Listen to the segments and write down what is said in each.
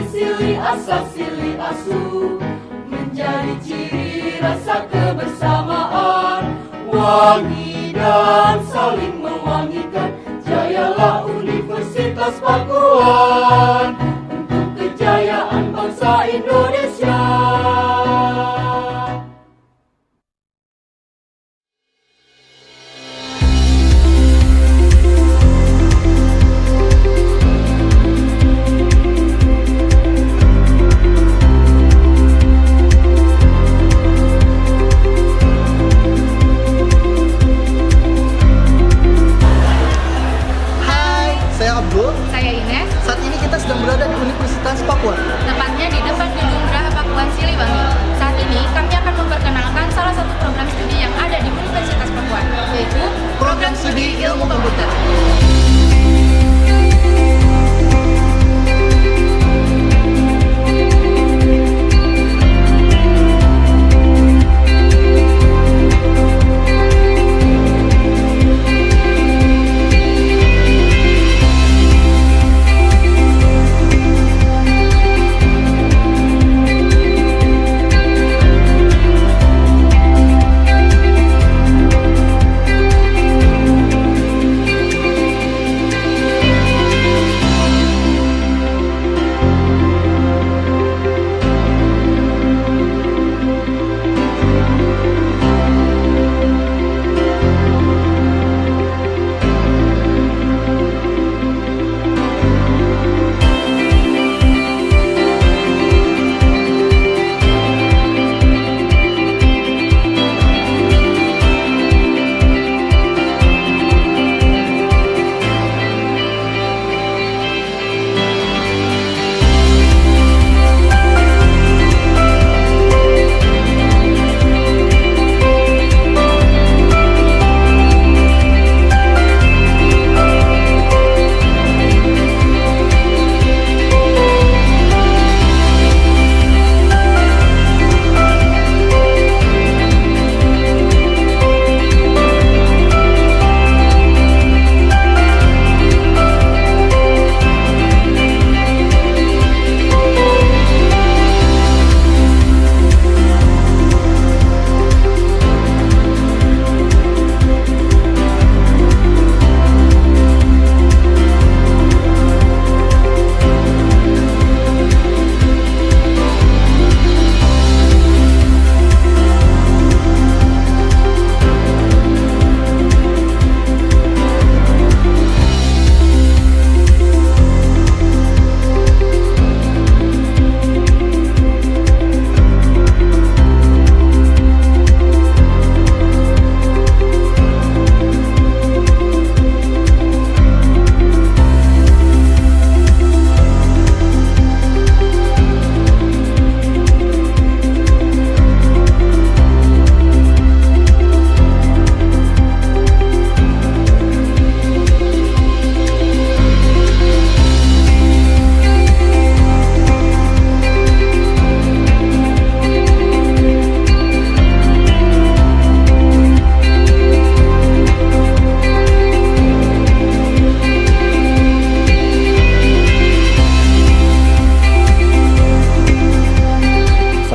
silih asa silih asu, menjadi ciri rasa kebersamaan, wangi dan saling mewangikan. Jayalah Universitas Pakuan untuk kejayaan bangsa Indonesia. Saya Ines. Saat ini kita sedang berada di Universitas Papua. Tepatnya di depan Gedung Geraha Pakuan Siliwangi. Saat ini kami akan memperkenalkan salah satu program studi yang ada di Universitas Pakuan, yaitu Program Studi Ilmu Komputer.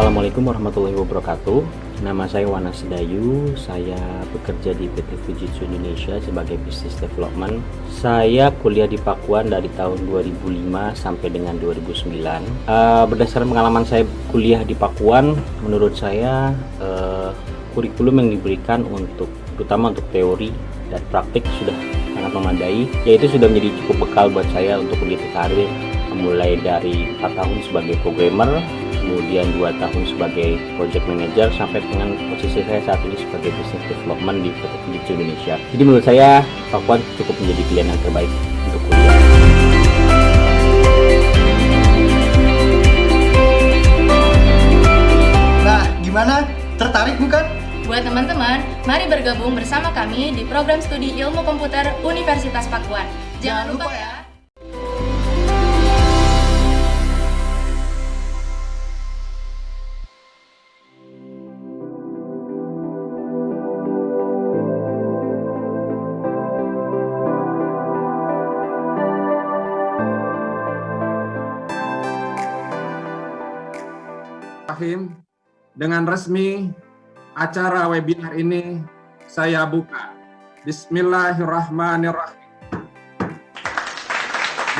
Assalamualaikum warahmatullahi wabarakatuh. Nama saya Wana Sedayu. Saya bekerja di PT Fujitsu Indonesia sebagai Business Development. Saya kuliah di Pakuan dari tahun 2005 sampai dengan 2009. Berdasarkan pengalaman saya kuliah di Pakuan, menurut saya kurikulum yang diberikan terutama untuk teori dan praktik sudah sangat memadai, yaitu sudah menjadi cukup bekal buat saya untuk meniti karir, mulai dari 4 tahun sebagai programmer, kemudian 2 tahun sebagai project manager, sampai dengan posisi saya saat ini sebagai business development di PT Fujitsu Indonesia. Jadi menurut saya Pakuan cukup menjadi pilihan yang terbaik untuk kuliah. Nah, gimana? Tertarik bukan? Buat teman-teman, mari bergabung bersama kami di program studi Ilmu Komputer Universitas Pakuan. Jangan lupa ya. Bismillahirrahmanirrahim. Dengan resmi acara webinar ini saya buka. Bismillahirrahmanirrahim.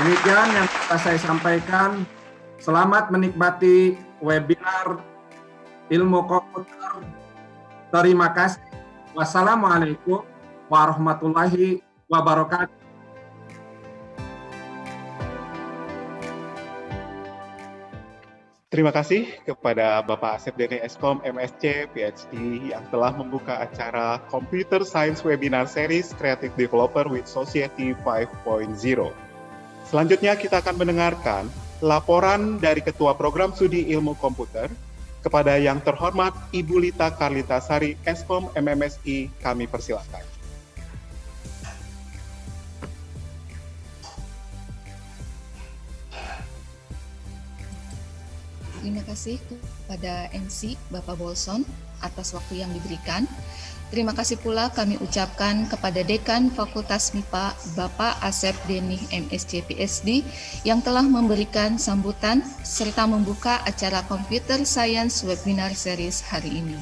Demikian yang bisa saya sampaikan. Selamat menikmati webinar ilmu komputer. Terima kasih. Wassalamualaikum warahmatullahi wabarakatuh. Terima kasih kepada Bapak Asep Deni Eskom MSc PhD yang telah membuka acara Computer Science Webinar Series Creative Developer with Society 5.0. Selanjutnya kita akan mendengarkan laporan dari Ketua Program Studi Ilmu Komputer kepada yang terhormat Ibu Lita Karlita Sari Eskom MMSI, kami persilakan. Terima kasih kepada MC Bapak Bolson atas waktu yang diberikan. Terima kasih pula kami ucapkan kepada Dekan Fakultas MIPA Bapak Asep Deni MSc PhD yang telah memberikan sambutan serta membuka acara Computer Science Webinar Series hari ini.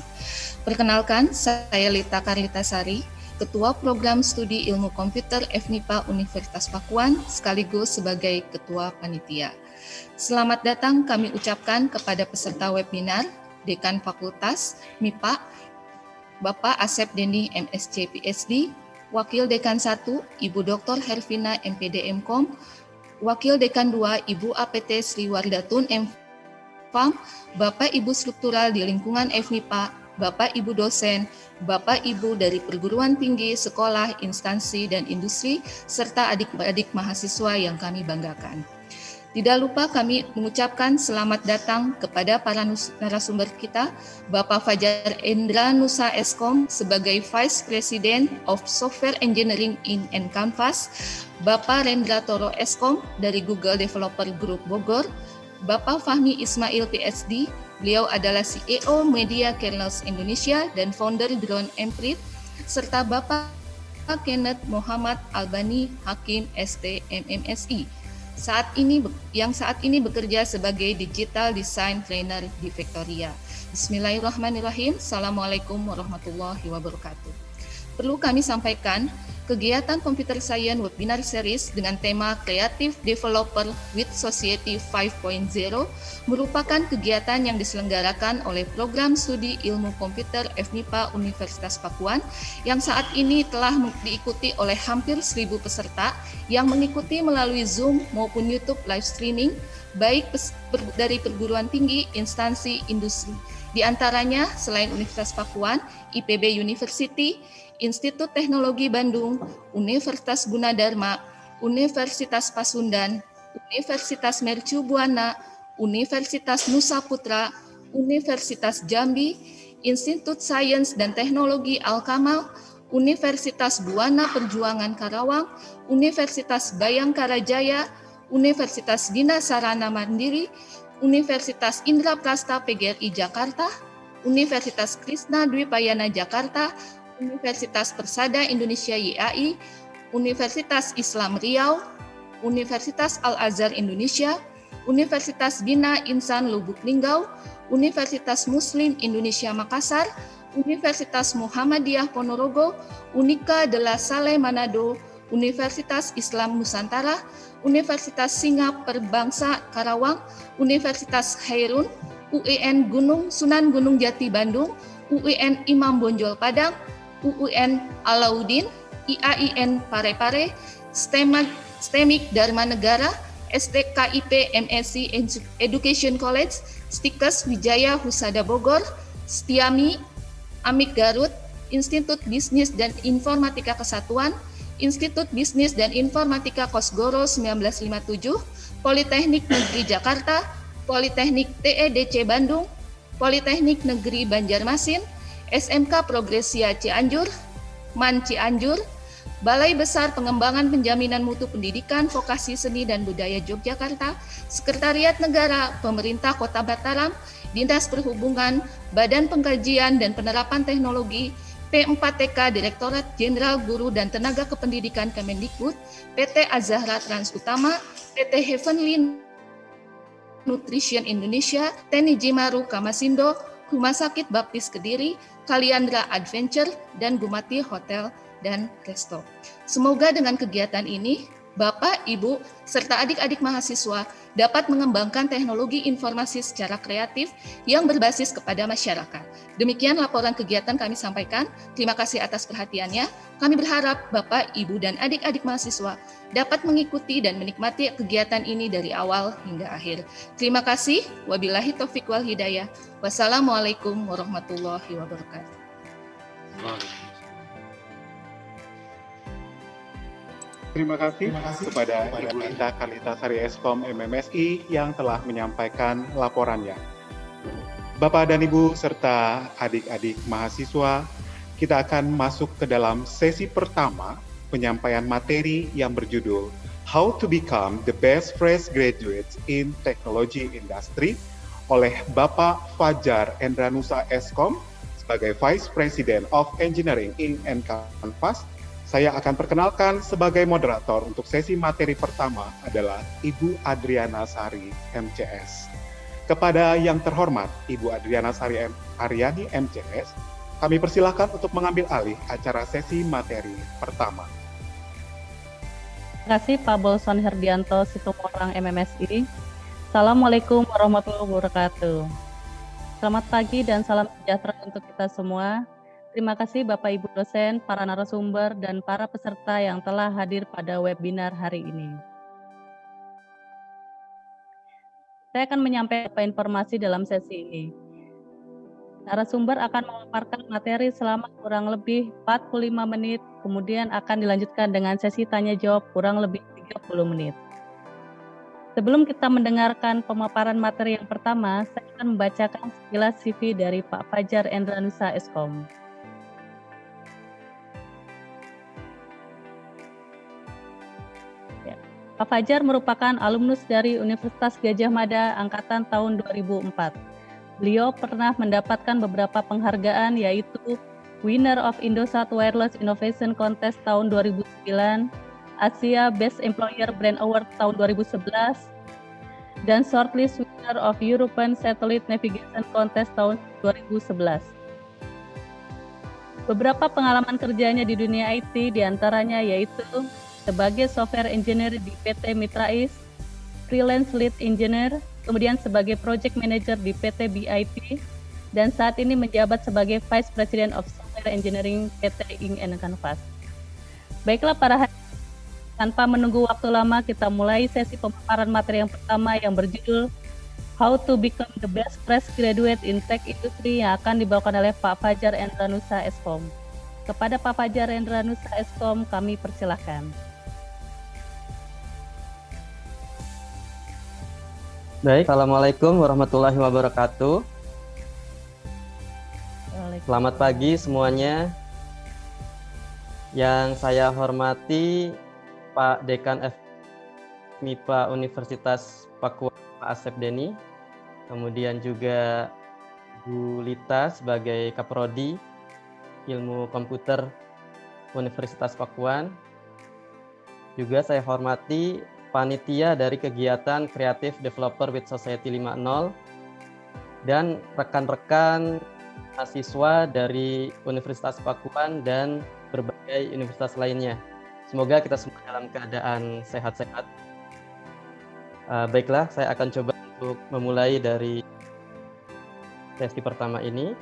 Perkenalkan, saya Lita Karlita Sari, Ketua Program Studi Ilmu Komputer FMIPA Universitas Pakuan sekaligus sebagai Ketua Panitia. Selamat datang kami ucapkan kepada peserta webinar, Dekan Fakultas MIPA, Bapak Asep Deni MSc PhD, Wakil Dekan 1, Ibu Dr. Hervina MPD MKom, Wakil Dekan 2, Ibu APT Sri Wardatun MFAM, Bapak Ibu Struktural di lingkungan FMIPA, Bapak Ibu dosen, Bapak Ibu dari perguruan tinggi, sekolah, instansi, dan industri, serta adik-adik mahasiswa yang kami banggakan. Tidak lupa kami mengucapkan selamat datang kepada para narasumber kita, Bapak Fajar Endra Nusa Eskom sebagai Vice President of Software Engineering in Canvas, Bapak Rendra Toro Eskom dari Google Developer Group Bogor, Bapak Fahmi Ismail PhD, beliau adalah CEO Media Kernels Indonesia dan founder Drone Emprit, serta Bapak Kenneth Muhammad Albani Hakim ST MMSI. Saat ini bekerja sebagai Digital Design Trainer di Victoria. Bismillahirrahmanirrahim. Assalamualaikum warahmatullahi wabarakatuh. Perlu kami sampaikan, kegiatan Computer Science Webinar Series dengan tema Creative Developer with Society 5.0 merupakan kegiatan yang diselenggarakan oleh Program Studi Ilmu Komputer FMIPA Universitas Pakuan yang saat ini telah diikuti oleh hampir 1.000 peserta yang mengikuti melalui Zoom maupun YouTube live streaming, baik dari perguruan tinggi, instansi, industri. Di antaranya, selain Universitas Pakuan, IPB University, Institut Teknologi Bandung, Universitas Gunadarma, Universitas Pasundan, Universitas Mercu Buana, Universitas Nusa Putra, Universitas Jambi, Institut Sains dan Teknologi Al-Kamal, Universitas Buana Perjuangan Karawang, Universitas Bayangkara Jaya, Universitas Dina Sarana Mandiri, Universitas Indraprasta PGRI Jakarta, Universitas Krishna Dwipayana Jakarta, Universitas Persada Indonesia YAI, Universitas Islam Riau, Universitas Al-Azhar Indonesia, Universitas Bina Insan Lubuk Linggau, Universitas Muslim Indonesia Makassar, Universitas Muhammadiyah Ponorogo, Unika de la Salle Manado, Universitas Islam Nusantara, Universitas Singap Perbangsa Karawang, Universitas Khairun, UIN Sunan Gunung Jati Bandung, UIN Imam Bonjol Padang, UUN Alauddin, IAIN Parepare, STEMIK Dharma Negara, STKIP MSc Education College, Stikes Wijaya Husada Bogor, Stiami, Amik Garut, Institut Bisnis dan Informatika Kesatuan, Institut Bisnis dan Informatika Kosgoro 1957, Politeknik Negeri Jakarta, Politeknik TEDC Bandung, Politeknik Negeri Banjarmasin, SMK Progresia Cianjur, MAN Cianjur, Balai Besar Pengembangan Penjaminan Mutu Pendidikan Vokasi Seni dan Budaya Yogyakarta, Sekretariat Negara, Pemerintah Kota Mataram, Dinas Perhubungan, Badan Pengkajian dan Penerapan Teknologi, P4TK Direktorat Jenderal Guru dan Tenaga Kependidikan Kemendikbud, PT Azahra Trans Utama, PT Heavenly Nutrition Indonesia, TNI Jimaru Kamasindo, Rumah Sakit Baptis Kediri, Kaliandra Adventure, dan Gumati Hotel dan Resto. Semoga dengan kegiatan ini, Bapak, Ibu, serta adik-adik mahasiswa dapat mengembangkan teknologi informasi secara kreatif yang berbasis kepada masyarakat. Demikian laporan kegiatan kami sampaikan. Terima kasih atas perhatiannya. Kami berharap Bapak, Ibu, dan adik-adik mahasiswa dapat mengikuti dan menikmati kegiatan ini dari awal hingga akhir. Terima kasih. Wabillahi taufiq wal hidayah. Wassalamualaikum warahmatullahi wabarakatuh. Terima kasih kepada Ibu Lita Kalitasari Eskom MMSI yang telah menyampaikan laporannya. Bapak dan Ibu serta adik-adik mahasiswa, kita akan masuk ke dalam sesi pertama penyampaian materi yang berjudul How to Become the Best Fresh Graduates in Technology Industry oleh Bapak Fajar Endranusa Eskom sebagai Vice President of Engineering Inc. and Canvas. Saya akan perkenalkan sebagai moderator untuk sesi materi pertama adalah Ibu Adriana Sari, MCS. Kepada yang terhormat Ibu Adriana Sari Aryani, MCS, kami persilahkan untuk mengambil alih acara sesi materi pertama. Terima kasih Pak Bolson Herdianto Situmorang MMSI. Assalamualaikum warahmatullahi wabarakatuh. Selamat pagi dan salam sejahtera untuk kita semua. Terima kasih Bapak Ibu dosen, para narasumber, dan para peserta yang telah hadir pada webinar hari ini. Saya akan menyampaikan informasi dalam sesi ini. Narasumber akan memaparkan materi selama kurang lebih 45 menit, kemudian akan dilanjutkan dengan sesi tanya jawab kurang lebih 30 menit. Sebelum kita mendengarkan pemaparan materi yang pertama, saya akan membacakan sekilas CV dari Pak Fajar Endranusa Eskom. Pak Fajar merupakan alumnus dari Universitas Gadjah Mada angkatan tahun 2004. Beliau pernah mendapatkan beberapa penghargaan yaitu Winner of Indosat Wireless Innovation Contest tahun 2009, Asia Best Employer Brand Award tahun 2011, dan Shortlist Winner of European Satellite Navigation Contest tahun 2011. Beberapa pengalaman kerjanya di dunia IT diantaranya yaitu sebagai software engineer di PT Mitrais, freelance lead engineer, kemudian sebagai project manager di PT BIP, dan saat ini menjabat sebagai Vice President of Software Engineering PT Inc. and Canvas. Baiklah para hadirin, tanpa menunggu waktu lama kita mulai sesi pemaparan materi yang pertama yang berjudul How to Become the Best Fresh Graduate in Tech Industry yang akan dibawakan oleh Pak Fajar Endranusa Eskom. Kepada Pak Fajar Endranusa Eskom kami persilahkan. Baik, Assalamualaikum warahmatullahi wabarakatuh. Selamat pagi semuanya. Yang saya hormati Pak Dekan MIPA Universitas Papua Pak Asep Deni, kemudian juga Bu Lita sebagai Kaprodi Ilmu Komputer Universitas Pakuan. Juga saya hormati panitia dari kegiatan Creative Developer with Society 5.0 dan rekan-rekan mahasiswa dari Universitas Pakuan dan berbagai universitas lainnya. Semoga kita semua dalam keadaan sehat-sehat. Baiklah, saya akan coba untuk memulai dari sesi pertama ini.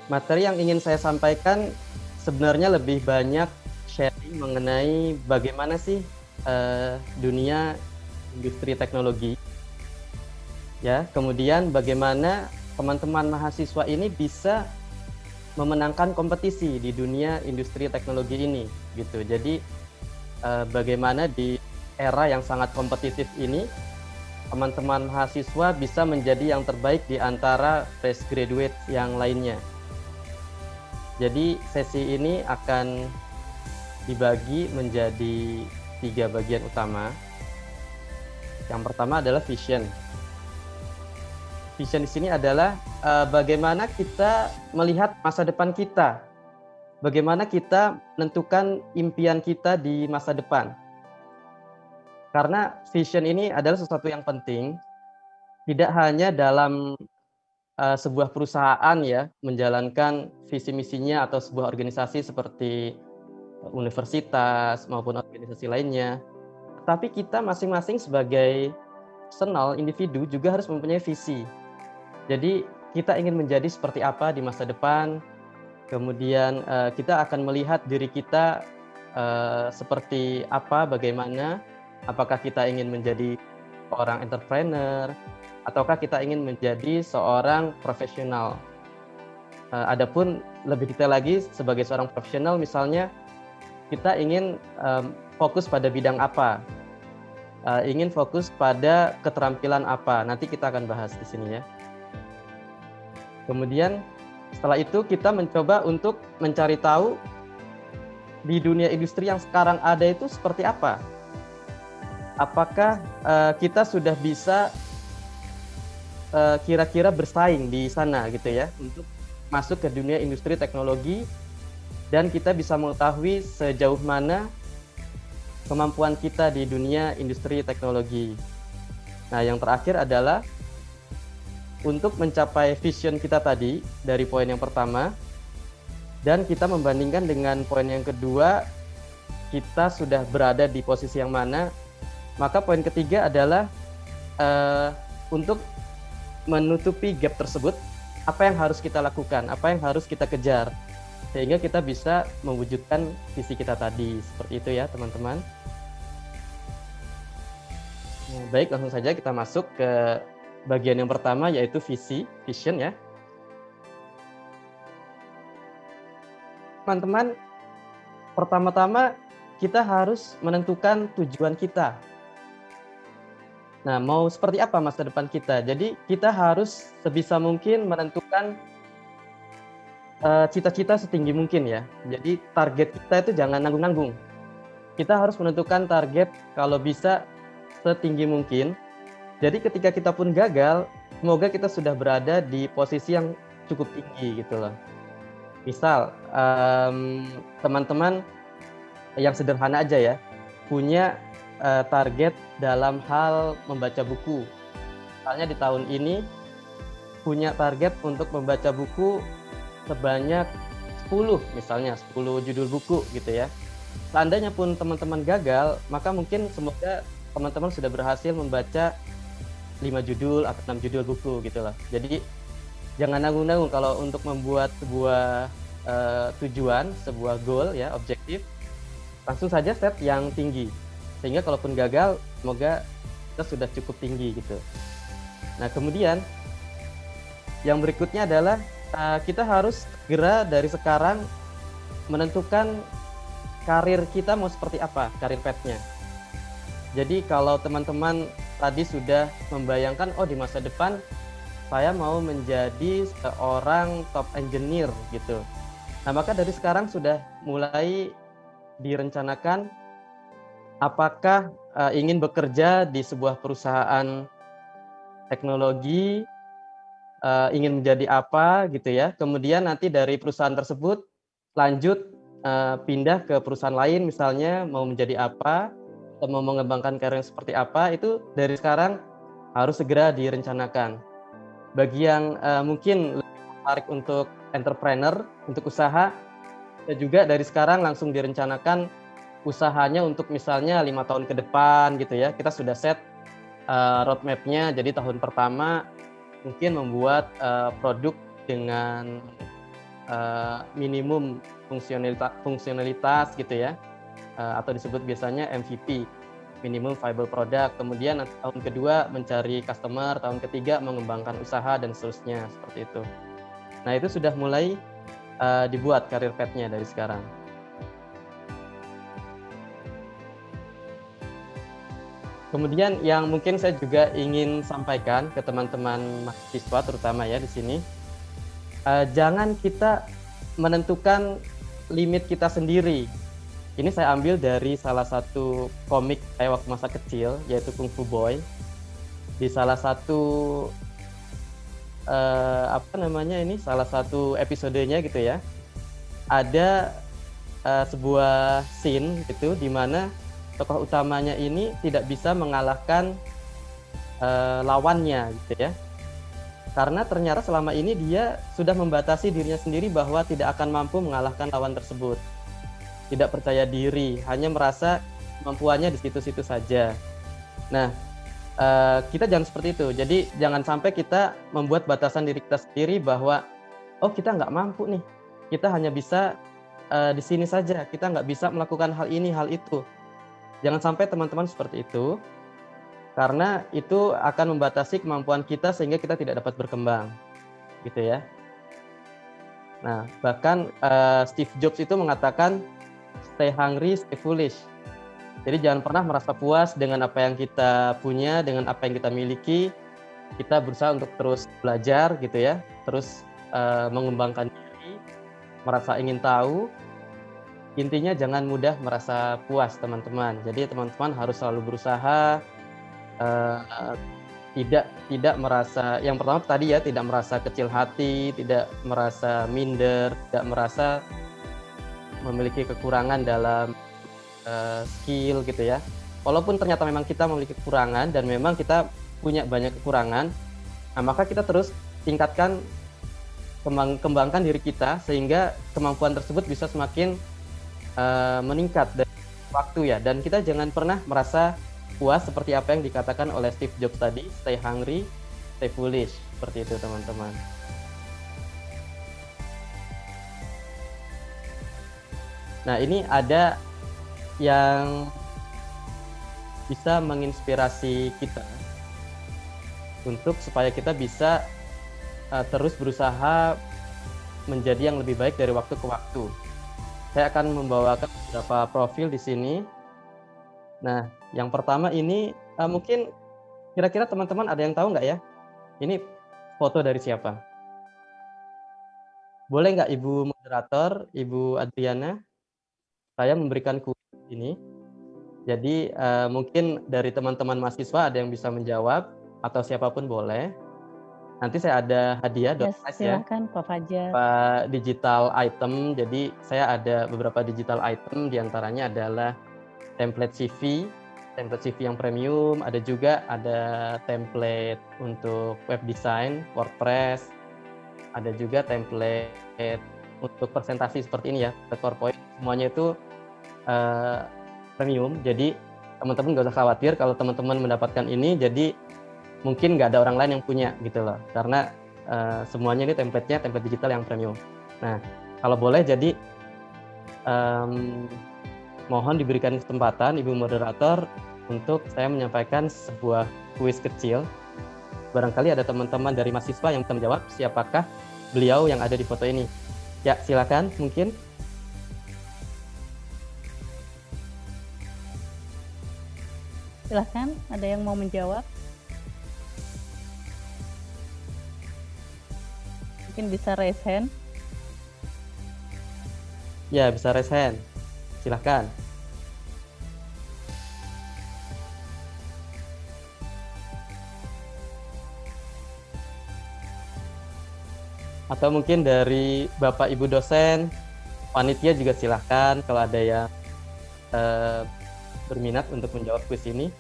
Materi yang ingin saya sampaikan sebenarnya lebih banyak sharing mengenai bagaimana sih dunia industri teknologi. Ya, kemudian bagaimana teman-teman mahasiswa ini bisa memenangkan kompetisi di dunia industri teknologi ini gitu. Jadi bagaimana di era yang sangat kompetitif ini teman-teman mahasiswa bisa menjadi yang terbaik di antara fresh graduate yang lainnya. Jadi sesi ini akan dibagi menjadi 3 bagian utama. Yang pertama adalah vision. Vision di sini adalah bagaimana kita melihat masa depan kita. Bagaimana kita menentukan impian kita di masa depan. Karena vision ini adalah sesuatu yang penting, tidak hanya dalam sebuah perusahaan ya, menjalankan visi misinya atau sebuah organisasi seperti universitas maupun organisasi lainnya. Tapi kita masing-masing sebagai personal, individu juga harus mempunyai visi. Jadi kita ingin menjadi seperti apa di masa depan, kemudian kita akan melihat diri kita seperti apa, bagaimana, apakah kita ingin menjadi orang entrepreneur, ataukah kita ingin menjadi seorang profesional. Adapun lebih detail lagi, sebagai seorang profesional misalnya, kita ingin fokus pada bidang apa, ingin fokus pada keterampilan apa, nanti kita akan bahas di sini ya. Kemudian setelah itu kita mencoba untuk mencari tahu di dunia industri yang sekarang ada itu seperti apa. Apakah kita sudah bisa kira-kira bersaing di sana gitu ya, untuk masuk ke dunia industri teknologi, dan kita bisa mengetahui sejauh mana kemampuan kita di dunia industri teknologi. Nah, yang terakhir adalah untuk mencapai vision kita tadi dari poin yang pertama, dan kita membandingkan dengan poin yang kedua, kita sudah berada di posisi yang mana, maka poin ketiga adalah untuk menutupi gap tersebut, apa yang harus kita lakukan, apa yang harus kita kejar, sehingga kita bisa mewujudkan visi kita tadi. Seperti itu ya teman-teman. Nah, baik, langsung saja kita masuk ke bagian yang pertama, yaitu vision ya. Teman-teman, pertama-tama kita harus menentukan tujuan kita. Nah, mau seperti apa masa depan kita? Jadi kita harus sebisa mungkin menentukan cita-cita setinggi mungkin ya. Jadi target kita itu jangan nanggung-nanggung. Kita harus menentukan target kalau bisa setinggi mungkin. Jadi ketika kita pun gagal, semoga kita sudah berada di posisi yang cukup tinggi gitu loh. Misal, teman-teman yang sederhana aja ya, punya target dalam hal membaca buku. Misalnya di tahun ini punya target untuk membaca buku sebanyak 10 misalnya, 10 judul buku gitu ya. Seandainya pun teman-teman gagal, maka mungkin semoga teman-teman sudah berhasil membaca 5 judul atau 6 judul buku gitu loh. Jadi jangan nanggung-nanggung kalau untuk membuat sebuah tujuan, sebuah goal ya, objektif, langsung saja set yang tinggi. Sehingga kalaupun gagal, semoga kita sudah cukup tinggi gitu. Nah, kemudian yang berikutnya adalah kita harus segera dari sekarang menentukan karir kita mau seperti apa, karir path-nya. Jadi kalau teman-teman tadi sudah membayangkan, oh di masa depan saya mau menjadi seorang top engineer gitu. Nah, maka dari sekarang sudah mulai direncanakan apakah ingin bekerja di sebuah perusahaan teknologi, ingin menjadi apa gitu ya. Kemudian nanti dari perusahaan tersebut lanjut pindah ke perusahaan lain misalnya, mau menjadi apa, atau mau mengembangkan karir seperti apa, itu dari sekarang harus segera direncanakan. Bagi yang mungkin lebih tertarik untuk entrepreneur, untuk usaha, ya juga dari sekarang langsung direncanakan usahanya untuk misalnya 5 tahun ke depan gitu ya. Kita sudah set roadmap-nya, jadi tahun pertama mungkin membuat produk dengan minimum fungsionalitas gitu ya, atau disebut biasanya MVP, minimum viable product. Kemudian tahun kedua mencari customer, tahun ketiga mengembangkan usaha dan seterusnya, seperti itu. Nah, itu sudah mulai dibuat karir path-nya dari sekarang. Kemudian yang mungkin saya juga ingin sampaikan ke teman-teman mahasiswa terutama ya di sini, jangan kita menentukan limit kita sendiri. Ini saya ambil dari salah satu komik saya waktu masa kecil, yaitu Kung Fu Boy. Di salah satu salah satu episodenya gitu ya, ada sebuah scene gitu di mana tokoh utamanya ini tidak bisa mengalahkan lawannya gitu ya. Karena ternyata selama ini dia sudah membatasi dirinya sendiri bahwa tidak akan mampu mengalahkan lawan tersebut. Tidak percaya diri, hanya merasa kemampuannya di situ-situ saja. Nah, kita jangan seperti itu. Jadi jangan sampai kita membuat batasan diri kita sendiri bahwa oh kita nggak mampu nih, kita hanya bisa di sini saja, kita nggak bisa melakukan hal ini, hal itu. Jangan sampai teman-teman seperti itu, karena itu akan membatasi kemampuan kita sehingga kita tidak dapat berkembang, gitu ya. Nah, bahkan Steve Jobs itu mengatakan stay hungry, stay foolish. Jadi jangan pernah merasa puas dengan apa yang kita punya, dengan apa yang kita miliki. Kita berusaha untuk terus belajar, gitu ya, terus mengembangkan diri, merasa ingin tahu. Intinya jangan mudah merasa puas, teman-teman. Jadi teman-teman harus selalu berusaha. Tidak merasa, yang pertama tadi ya, tidak merasa kecil hati, tidak merasa minder, tidak merasa memiliki kekurangan dalam skill gitu ya. Walaupun ternyata memang kita memiliki kekurangan dan memang kita punya banyak kekurangan, nah maka kita terus tingkatkan, kembangkan diri kita sehingga kemampuan tersebut bisa semakin meningkat dari waktu ya. Dan kita jangan pernah merasa puas seperti apa yang dikatakan oleh Steve Jobs tadi, stay hungry, stay foolish, seperti itu teman-teman. Nah, ini ada yang bisa menginspirasi kita untuk supaya kita bisa terus berusaha menjadi yang lebih baik dari waktu ke waktu. Saya akan membawakan beberapa profil di sini. Nah, yang pertama ini mungkin kira-kira teman-teman ada yang tahu nggak ya? Ini foto dari siapa? Boleh nggak Ibu Moderator, Ibu Adriana? Saya memberikan kuis ini. Jadi mungkin dari teman-teman mahasiswa ada yang bisa menjawab atau siapapun boleh. Nanti saya ada hadiah Ya, silakan Pak Fajar. Digital item. Jadi saya ada beberapa digital item, diantaranya adalah template CV yang premium, ada juga template untuk web design, WordPress, ada juga template untuk presentasi seperti ini ya, PowerPoint, semuanya itu premium. Jadi teman-teman nggak usah khawatir kalau teman-teman mendapatkan ini, jadi mungkin nggak ada orang lain yang punya gitu loh, karena semuanya ini template digital yang premium. Nah, kalau boleh jadi mohon diberikan kesempatan Ibu Moderator untuk saya menyampaikan sebuah kuis kecil. Barangkali ada teman-teman dari mahasiswa yang bisa menjawab siapakah beliau yang ada di foto ini. Ya, silakan mungkin. Silakan, ada yang mau menjawab? Mungkin bisa raise hand. Ya, bisa raise hand. Silakan. Atau mungkin dari Bapak Ibu dosen, panitia juga silakan kalau ada yang berminat untuk menjawab kuis ini.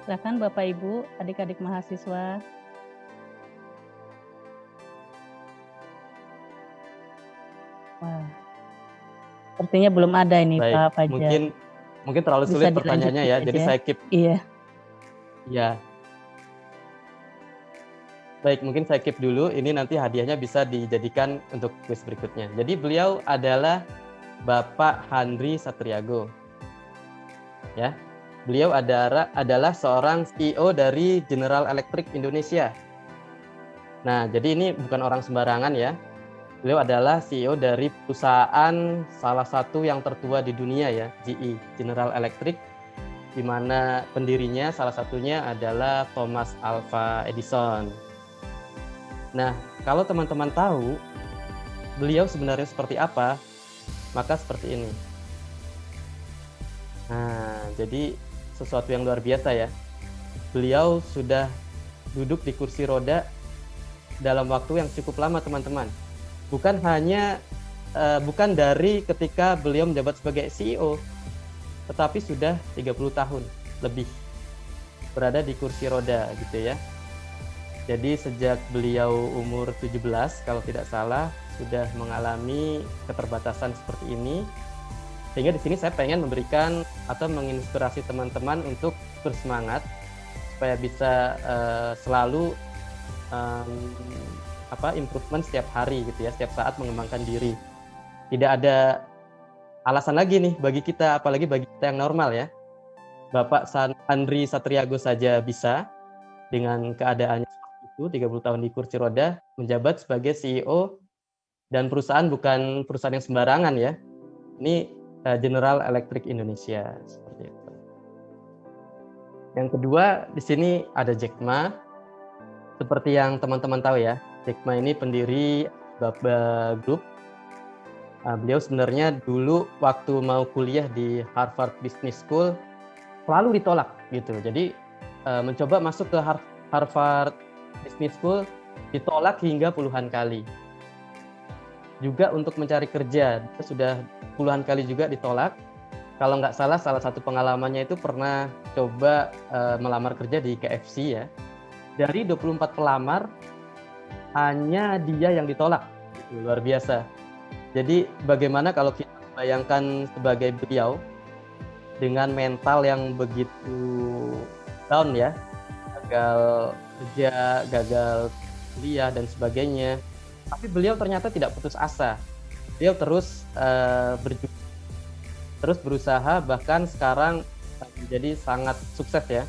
Silakan Bapak Ibu, adik-adik mahasiswa. Wah, sepertinya belum ada ini. Baik, Pak Fajar. Mungkin terlalu Bisa sulit pertanyaannya ya, dilanjutin jadi aja. saya keep. Iya. Ya. Baik, mungkin saya keep dulu. Ini nanti hadiahnya bisa dijadikan untuk kuis berikutnya. Jadi beliau adalah Bapak Handri Satriago. Ya. Beliau adalah seorang CEO dari General Electric Indonesia. Nah, jadi ini bukan orang sembarangan ya. Beliau adalah CEO dari perusahaan salah satu yang tertua di dunia ya, GE, General Electric, di mana pendirinya salah satunya adalah Thomas Alva Edison. Nah, kalau teman-teman tahu beliau sebenarnya seperti apa, maka seperti ini. Nah, jadi sesuatu yang luar biasa ya. Beliau sudah duduk di kursi roda dalam waktu yang cukup lama teman-teman. Bukan dari ketika beliau menjabat sebagai CEO, tetapi sudah 30 tahun lebih berada di kursi roda gitu ya. Jadi sejak beliau umur 17 kalau tidak salah sudah mengalami keterbatasan seperti ini. Sehingga di sini saya pengen memberikan atau menginspirasi teman-teman untuk bersemangat supaya bisa selalu improvement setiap hari gitu ya, setiap saat mengembangkan diri. Tidak ada alasan lagi nih bagi kita, apalagi bagi kita yang normal ya. Bapak Andri Satriago saja bisa dengan keadaannya seperti itu, 30 tahun di kursi roda, menjabat sebagai CEO dan perusahaan bukan perusahaan yang sembarangan ya. Ini General Electric Indonesia seperti itu. Yang kedua di sini ada Jack Ma. Seperti yang teman-teman tahu ya, Jack Ma ini pendiri Alibaba Group. Beliau sebenarnya dulu waktu mau kuliah di Harvard Business School selalu ditolak gitu. Jadi mencoba masuk ke Harvard Business School ditolak hingga puluhan kali. Juga untuk mencari kerja, dia sudah puluhan kali juga ditolak. Kalau nggak salah satu pengalamannya itu pernah coba melamar kerja di KFC ya. Dari 24 pelamar, hanya dia yang ditolak. Itu luar biasa. Jadi bagaimana kalau kita bayangkan sebagai beliau, dengan mental yang begitu down ya, gagal kerja, gagal kuliah, dan sebagainya. Tapi beliau ternyata tidak putus asa. Beliau terus berjuang, terus berusaha, bahkan sekarang menjadi sangat sukses ya.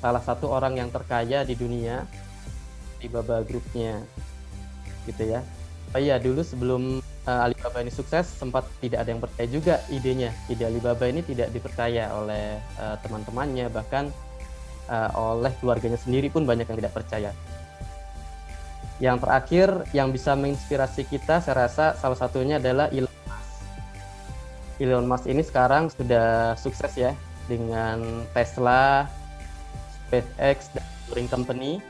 Salah satu orang yang terkaya di dunia, Alibaba Group-nya, gitu ya. Oh iya, dulu sebelum Alibaba ini sukses, sempat tidak ada yang percaya juga idenya. Ide Alibaba ini tidak dipercaya oleh teman-temannya, bahkan oleh keluarganya sendiri pun banyak yang tidak percaya. Yang terakhir yang bisa menginspirasi kita, saya rasa salah satunya adalah Elon Musk. Elon Musk ini sekarang sudah sukses ya dengan Tesla, SpaceX, dan Boring Company.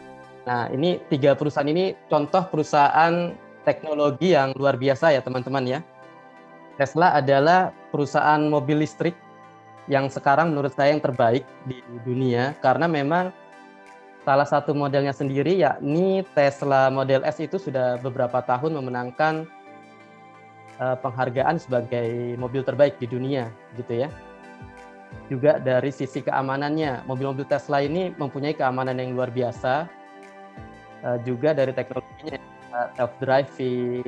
Nah, ini 3 perusahaan ini contoh perusahaan teknologi yang luar biasa ya teman-teman ya. Tesla adalah perusahaan mobil listrik yang sekarang menurut saya yang terbaik di dunia, karena memang salah satu modelnya sendiri yakni Tesla Model S itu sudah beberapa tahun memenangkan penghargaan sebagai mobil terbaik di dunia gitu ya. Juga dari sisi keamanannya, mobil-mobil Tesla ini mempunyai keamanan yang luar biasa. Juga dari teknologinya, self-driving,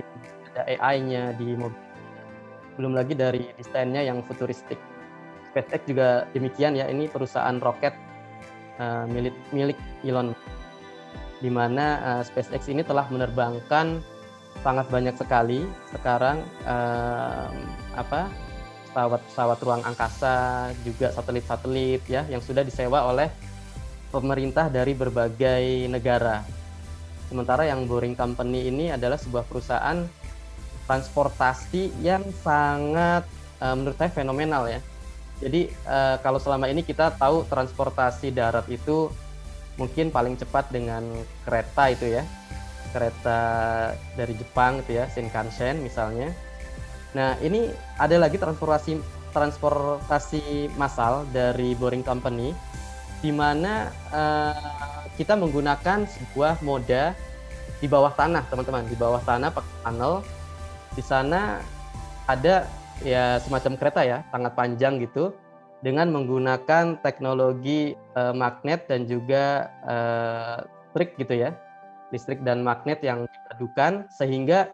ada AI-nya di mobil. Belum lagi dari desainnya yang futuristik. SpaceX juga demikian ya, ini perusahaan roket milik Elon, di mana SpaceX ini telah menerbangkan sangat banyak sekali sekarang pesawat ruang angkasa, juga satelit-satelit ya yang sudah disewa oleh pemerintah dari berbagai negara. Sementara yang Boring Company ini adalah sebuah perusahaan transportasi yang sangat menurut saya fenomenal ya. Jadi kalau selama ini kita tahu transportasi darat itu mungkin paling cepat dengan kereta itu ya, kereta dari Jepang itu ya, Shinkansen misalnya. Nah ini ada lagi transportasi massal dari Boring Company, di mana kita menggunakan sebuah moda di bawah tanah teman-teman, di bawah tanah pakai tunnel. Di sana ada ya semacam kereta ya, sangat panjang gitu, dengan menggunakan teknologi magnet dan juga listrik dan magnet yang dipadukan, sehingga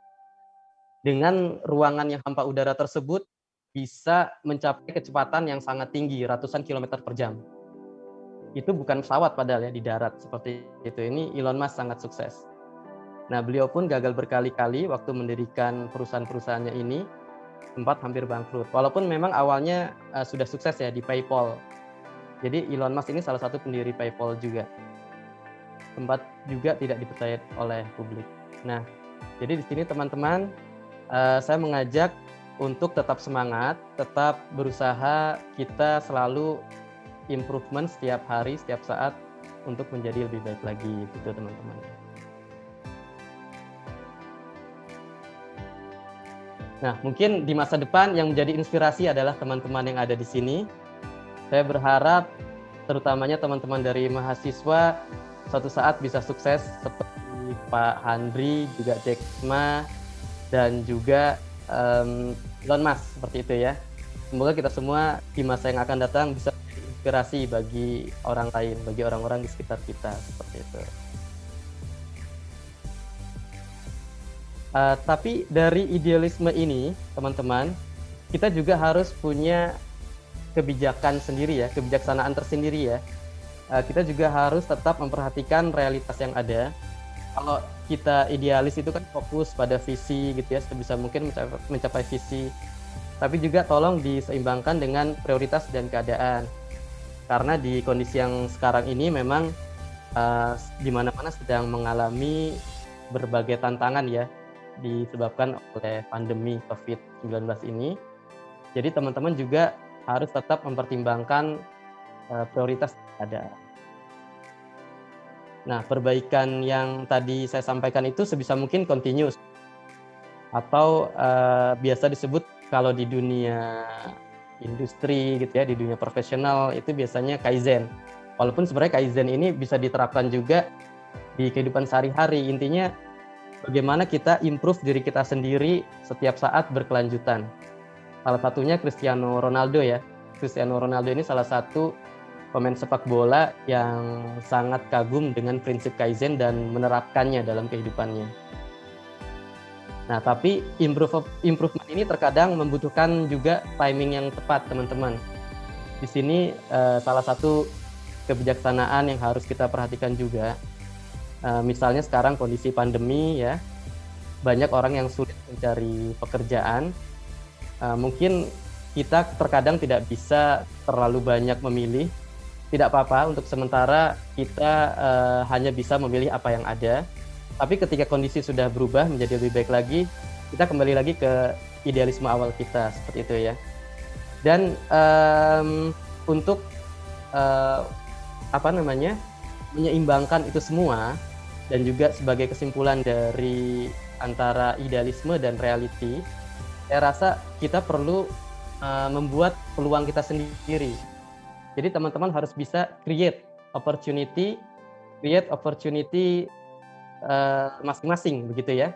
dengan ruangan yang hampa udara tersebut bisa mencapai kecepatan yang sangat tinggi, ratusan kilometer per jam. Itu bukan pesawat padahal ya, di darat seperti itu. Ini Elon Musk sangat sukses. Nah, beliau pun gagal berkali-kali waktu mendirikan perusahaan-perusahaannya ini, sempat hampir bangkrut. Walaupun memang awalnya sudah sukses ya di PayPal. Jadi Elon Musk ini salah satu pendiri PayPal juga. Sempat juga tidak dipercaya oleh publik. Nah, jadi di sini teman-teman, saya mengajak untuk tetap semangat, tetap berusaha, kita selalu improvement setiap hari, setiap saat untuk menjadi lebih baik lagi gitu teman-teman. Nah, mungkin di masa depan yang menjadi inspirasi adalah teman-teman yang ada di sini. Saya berharap terutamanya teman-teman dari mahasiswa suatu saat bisa sukses seperti Pak Handri, juga Jackma, dan juga Elon Musk seperti itu ya. Semoga kita semua di masa yang akan datang bisa menjadi inspirasi bagi orang lain, bagi orang-orang di sekitar kita seperti itu. Tapi dari idealisme ini, teman-teman, kita juga harus punya kebijakan sendiri ya, kebijaksanaan tersendiri ya. Kita juga harus tetap memperhatikan realitas yang ada. Kalau kita idealis itu kan fokus pada visi gitu ya, sebisa mungkin mencapai visi. Tapi juga tolong diseimbangkan dengan prioritas dan keadaan. Karena di kondisi yang sekarang ini memang di mana-mana sedang mengalami berbagai tantangan ya, disebabkan oleh pandemi COVID-19 ini. Jadi teman-teman juga harus tetap mempertimbangkan prioritas ada. Nah, perbaikan yang tadi saya sampaikan itu sebisa mungkin continuous. Atau biasa disebut kalau di dunia industri gitu ya, di dunia profesional itu biasanya Kaizen. Walaupun sebenarnya Kaizen ini bisa diterapkan juga di kehidupan sehari-hari. Intinya bagaimana kita improve diri kita sendiri setiap saat berkelanjutan. Salah satunya Cristiano Ronaldo ya. Cristiano Ronaldo ini salah satu pemain sepak bola yang sangat kagum dengan prinsip Kaizen dan menerapkannya dalam kehidupannya. Nah, tapi improvement ini terkadang membutuhkan juga timing yang tepat, teman-teman. Di sini salah satu kebijaksanaan yang harus kita perhatikan juga. Misalnya sekarang kondisi pandemi ya, banyak orang yang sulit mencari pekerjaan. Mungkin kita terkadang tidak bisa terlalu banyak memilih. Tidak apa-apa, untuk sementara kita hanya bisa memilih apa yang ada. Tapi ketika kondisi sudah berubah menjadi lebih baik lagi, kita kembali lagi ke idealisme awal kita, seperti itu ya. Dan untuk menyeimbangkan itu semua, dan juga sebagai kesimpulan dari antara idealisme dan reality, saya rasa kita perlu membuat peluang kita sendiri. Jadi teman-teman harus bisa create opportunity masing-masing begitu ya.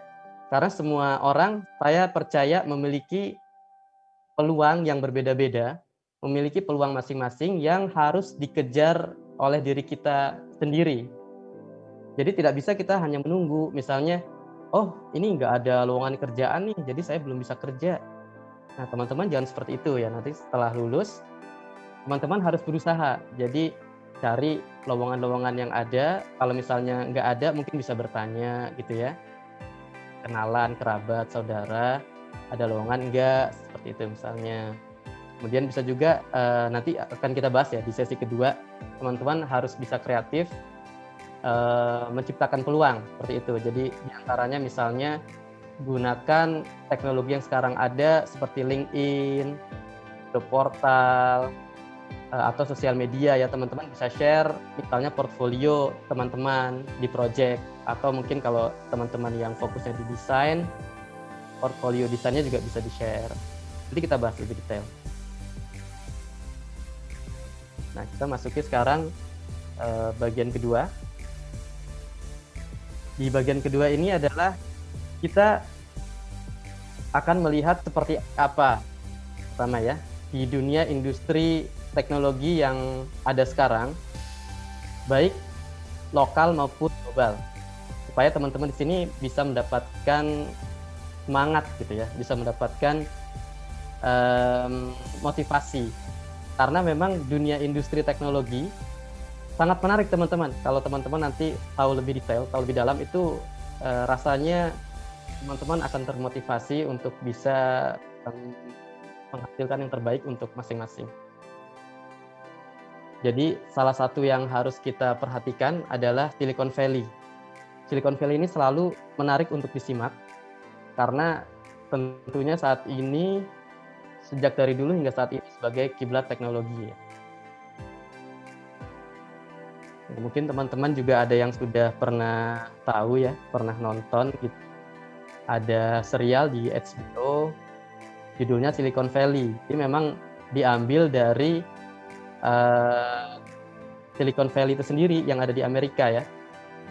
Karena semua orang, saya percaya, memiliki peluang yang berbeda-beda, memiliki peluang masing-masing yang harus dikejar oleh diri kita sendiri. Jadi tidak bisa kita hanya menunggu, misalnya, oh ini nggak ada lowongan kerjaan nih, jadi saya belum bisa kerja. Nah teman-teman jangan seperti itu ya, nanti setelah lulus, teman-teman harus berusaha. Jadi cari lowongan-lowongan yang ada, kalau misalnya nggak ada mungkin bisa bertanya gitu ya. Kenalan, kerabat, saudara, ada lowongan nggak, seperti itu misalnya. Kemudian bisa juga, nanti akan kita bahas ya di sesi kedua, teman-teman harus bisa kreatif, menciptakan peluang seperti itu. Jadi diantaranya misalnya gunakan teknologi yang sekarang ada seperti LinkedIn, job portal, atau sosial media ya, teman-teman bisa share misalnya portfolio teman-teman di project, atau mungkin kalau teman-teman yang fokusnya di desain, portfolio desainnya juga bisa di-share. Nanti kita bahas lebih detail. Nah, kita masuki sekarang bagian kedua. Di bagian kedua ini adalah kita akan melihat seperti apa pertama ya di dunia industri teknologi yang ada sekarang, baik lokal maupun global, supaya teman-teman di sini bisa mendapatkan semangat gitu ya, bisa mendapatkan motivasi, karena memang dunia industri teknologi sangat menarik teman-teman. Kalau teman-teman nanti tahu lebih detail, tahu lebih dalam, itu rasanya teman-teman akan termotivasi untuk bisa menghasilkan yang terbaik untuk masing-masing. Jadi salah satu yang harus kita perhatikan adalah Silicon Valley. Silicon Valley ini selalu menarik untuk disimak, karena tentunya saat ini, sejak dari dulu hingga saat ini sebagai kiblat teknologi. Mungkin teman-teman juga ada yang sudah pernah tahu ya, pernah nonton gitu. Ada serial di HBO judulnya Silicon Valley. Ini memang diambil dari Silicon Valley itu sendiri yang ada di Amerika ya,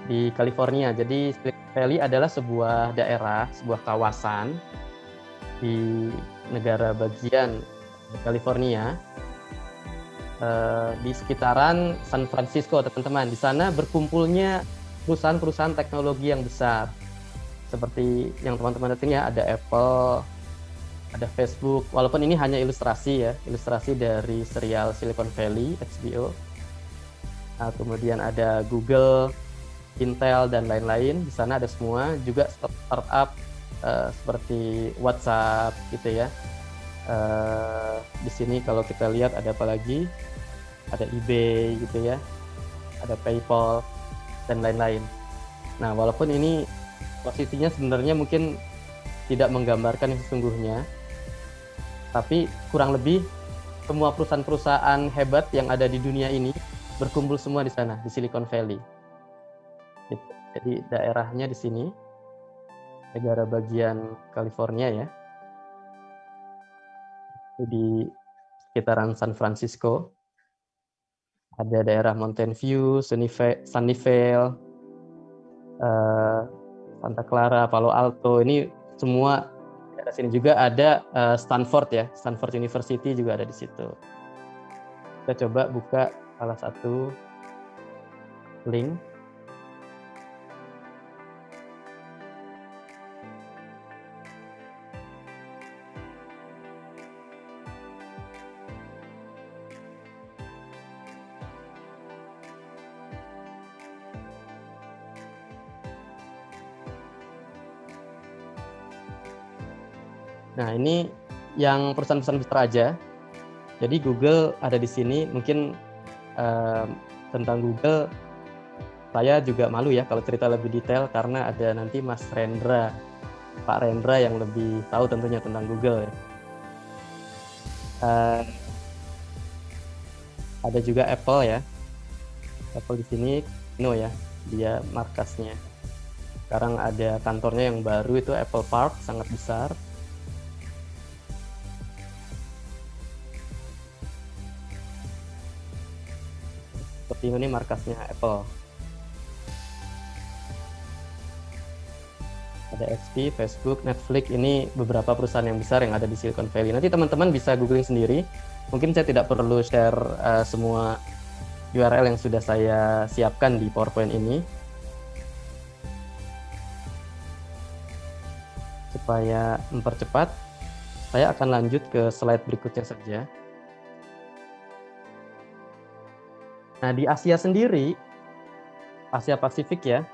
di California. Jadi Silicon Valley adalah sebuah daerah, sebuah kawasan di negara bagian California, di sekitaran San Francisco, teman-teman. Di sana berkumpulnya perusahaan-perusahaan teknologi yang besar. Seperti yang teman-teman lihat ini ya, ada Apple, ada Facebook. Walaupun ini hanya ilustrasi ya, ilustrasi dari serial Silicon Valley, HBO. Nah, kemudian ada Google, Intel, dan lain-lain. Di sana ada semua, juga startup seperti WhatsApp gitu ya. Di sini kalau kita lihat ada apa lagi? Ada eBay gitu ya, ada PayPal, dan lain-lain. Nah, walaupun ini posisinya sebenarnya mungkin tidak menggambarkan yang sesungguhnya, tapi kurang lebih semua perusahaan-perusahaan hebat yang ada di dunia ini berkumpul semua di sana, di Silicon Valley. Gitu. Jadi daerahnya di sini, negara bagian California ya, di sekitaran San Francisco. Ada daerah Mountain View, Sunnyvale, Santa Clara, Palo Alto. Ini semua daerah sini. Juga ada Stanford ya, Stanford University juga ada di situ. Kita coba buka salah satu link. Nah, ini yang perusahaan-perusahaan besar aja. Jadi Google ada di sini. Mungkin tentang Google saya juga malu ya kalau cerita lebih detail, karena ada nanti Mas Rendra, Pak Rendra yang lebih tahu tentunya tentang Google ya. Ada juga Apple ya. Apple di sini ya, dia markasnya. Sekarang ada kantornya yang baru, itu Apple Park, sangat besar. Seperti ini markasnya Apple. Ada HP, Facebook, Netflix, ini beberapa perusahaan yang besar yang ada di Silicon Valley. Nanti teman-teman bisa googling sendiri. Mungkin saya tidak perlu share semua URL yang sudah saya siapkan di PowerPoint ini. Supaya mempercepat, saya akan lanjut ke slide berikutnya saja. Nah, di Asia sendiri, Asia Pasifik ya,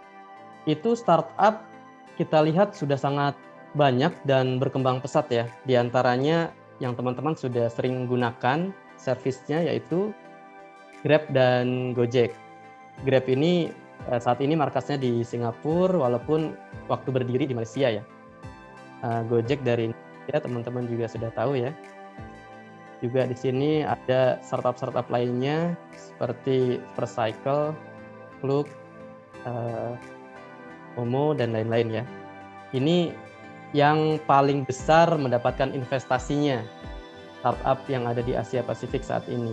itu startup kita lihat sudah sangat banyak dan berkembang pesat ya. Di antaranya yang teman-teman sudah sering gunakan servisnya yaitu Grab dan Gojek. Grab ini saat ini markasnya di Singapura, walaupun waktu berdiri di Malaysia ya. Gojek dari Indonesia, teman-teman juga sudah tahu ya. Juga di sini ada startup-startup lainnya seperti Percycle, Klook, Momo, dan lain-lain ya. Ini yang paling besar mendapatkan investasinya startup yang ada di Asia Pasifik saat ini.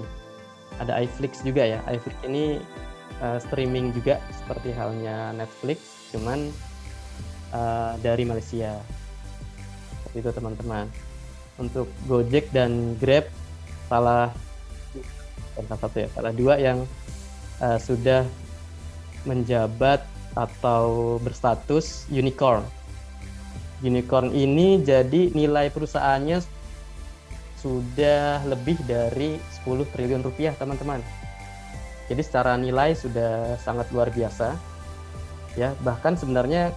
Ada iFlix juga ya. iFlix ini streaming juga seperti halnya Netflix, cuman dari Malaysia. Seperti itu teman-teman. Untuk Gojek dan Grab salah dua yang sudah menjabat atau berstatus unicorn. Unicorn ini jadi nilai perusahaannya sudah lebih dari 10 triliun rupiah, teman-teman. Jadi secara nilai sudah sangat luar biasa. Ya, bahkan sebenarnya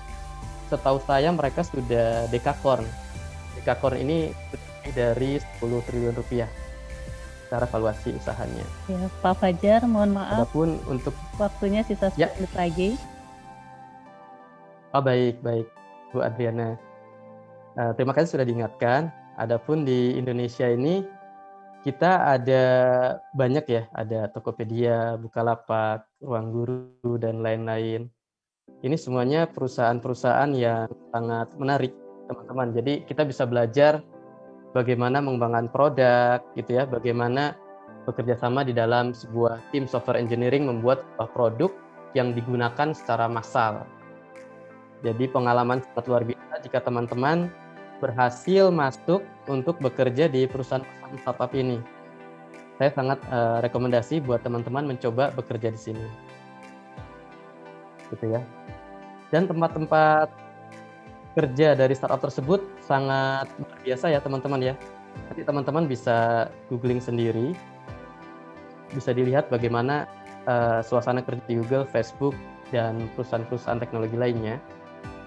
setahu saya mereka sudah dekakorn. Dekakorn ini lebih dari 10 triliun rupiah secara valuasi usahanya. Ya, Pak Fajar, mohon maaf. Adapun untuk Waktunya sisa 10 menit lagi. Oh, baik, Bu Adriana. Terima kasih sudah diingatkan. Adapun di Indonesia ini kita ada banyak ya, ada Tokopedia, Bukalapak, Ruang Guru, dan lain-lain. Ini semuanya perusahaan-perusahaan yang sangat menarik, teman-teman. Jadi kita bisa belajar bagaimana mengembangkan produk, gitu ya, bagaimana bekerja sama di dalam sebuah tim software engineering membuat sebuah produk yang digunakan secara massal. Jadi pengalaman sangat luar biasa jika teman-teman berhasil masuk untuk bekerja di perusahaan-perusahaan startup ini. Saya sangat rekomendasi buat teman-teman mencoba bekerja di sini. Gitu ya. Dan tempat-tempat kerja dari startup tersebut sangat luar biasa ya teman-teman ya. Nanti teman-teman bisa googling sendiri, bisa dilihat bagaimana suasana kerja di Google, Facebook, dan perusahaan-perusahaan teknologi lainnya.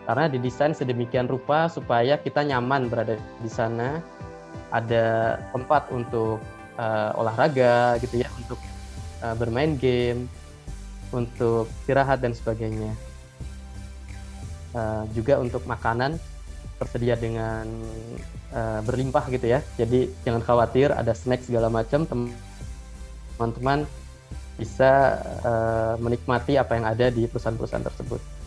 Karena didesain sedemikian rupa supaya kita nyaman berada di sana. Ada tempat untuk olahraga gitu ya, untuk bermain game, untuk istirahat dan sebagainya. Juga untuk makanan tersedia dengan berlimpah gitu ya. Jadi jangan khawatir ada snack segala macam, teman-teman bisa menikmati apa yang ada di perusahaan-perusahaan tersebut.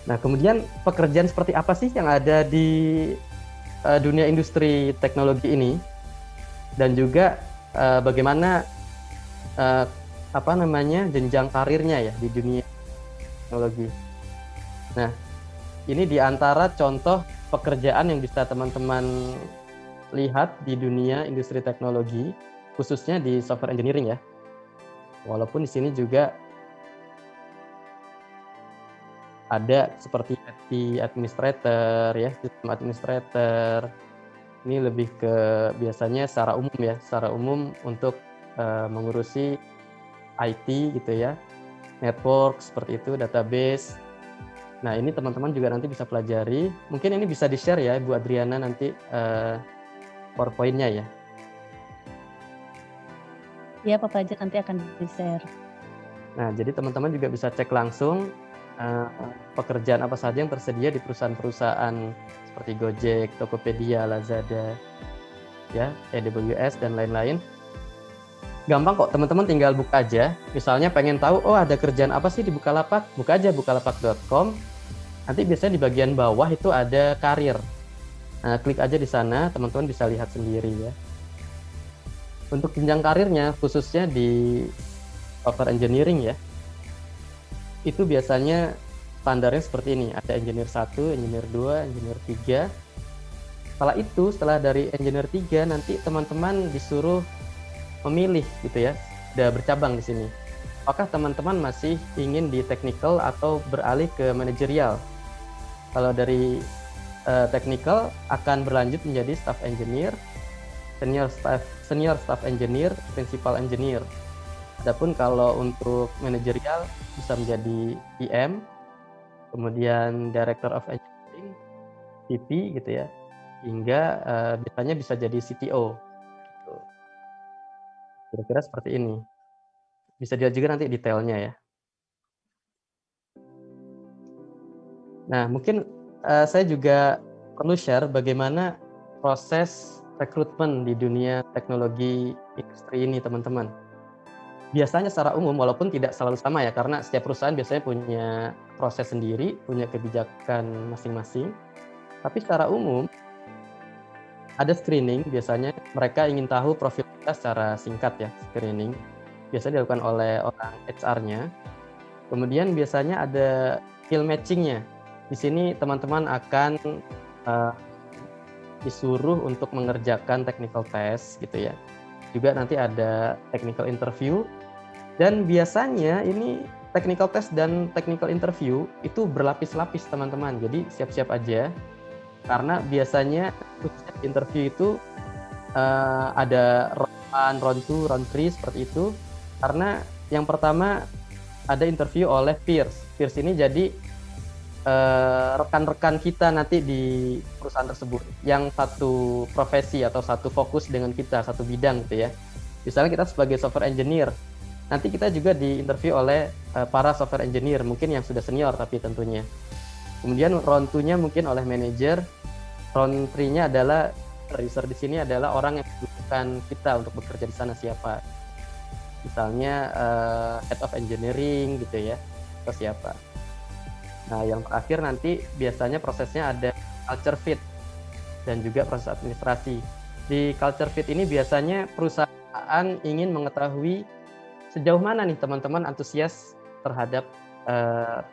Nah, kemudian pekerjaan seperti apa sih yang ada di dunia industri teknologi ini, dan juga bagaimana jenjang karirnya ya di dunia teknologi. Nah, ini di antara contoh pekerjaan yang bisa teman-teman lihat di dunia industri teknologi, khususnya di software engineering ya. Walaupun di sini juga ada seperti IT administrator ya, sistem administrator. Ini lebih ke biasanya secara umum untuk mengurusi IT gitu ya, network seperti itu, database. Nah, ini teman-teman juga nanti bisa pelajari. Mungkin ini bisa di-share ya Bu Adriana nanti PowerPoint-nya ya. Ya, Pak Fajar nanti akan di-share. Nah, jadi teman-teman juga bisa cek langsung pekerjaan apa saja yang tersedia di perusahaan-perusahaan seperti Gojek, Tokopedia, Lazada, ya, AWS dan lain-lain. Gampang kok, teman-teman tinggal buka aja. Misalnya pengen tahu, oh ada kerjaan apa sih di Bukalapak? Buka aja bukalapak.com. Nanti biasanya di bagian bawah itu ada karir. Nah, klik aja di sana, teman-teman bisa lihat sendiri ya. Untuk jenjang karirnya, khususnya di software engineering ya, itu biasanya standarnya seperti ini. Ada engineer 1, engineer 2, engineer 3. Setelah dari engineer 3, nanti teman-teman disuruh memilih gitu ya. Udah bercabang di sini. Apakah teman-teman masih ingin di technical atau beralih ke manajerial? Kalau dari technical akan berlanjut menjadi staff engineer, senior staff engineer, principal engineer. Adapun kalau untuk manajerial bisa menjadi PM, kemudian Director of Engineering, VP gitu ya, hingga biasanya bisa jadi CTO. Gitu. Kira-kira seperti ini. Bisa dilihat juga nanti detailnya ya. Nah, mungkin saya juga perlu share bagaimana proses rekrutmen di dunia teknologi industri ini, teman-teman. Biasanya secara umum, walaupun tidak selalu sama ya, karena setiap perusahaan biasanya punya proses sendiri, punya kebijakan masing-masing. Tapi secara umum, ada screening, biasanya mereka ingin tahu profil kita secara singkat ya, screening. Biasanya dilakukan oleh orang HR-nya. Kemudian biasanya ada skill matching-nya. Di sini teman-teman akan disuruh untuk mengerjakan technical test gitu ya. Juga nanti ada technical interview. Dan biasanya ini technical test dan technical interview itu berlapis-lapis teman-teman. Jadi siap-siap aja. Karena biasanya interview itu ada round 2, round 3 seperti itu. Karena yang pertama ada interview oleh peers. Peers ini jadi rekan-rekan kita nanti di perusahaan tersebut yang satu profesi atau satu fokus dengan kita, satu bidang gitu ya. Misalnya kita sebagai software engineer, nanti kita juga diinterview oleh para software engineer, mungkin yang sudah senior tapi tentunya. Kemudian round 2-nya mungkin oleh manajer, Round 3-nya adalah user di sini adalah orang yang membutuhkan kita untuk bekerja di sana siapa. Misalnya head of engineering gitu ya, atau siapa. Nah, yang terakhir nanti biasanya prosesnya ada culture fit dan juga proses administrasi. Di culture fit ini biasanya perusahaan ingin mengetahui sejauh mana nih teman-teman antusias terhadap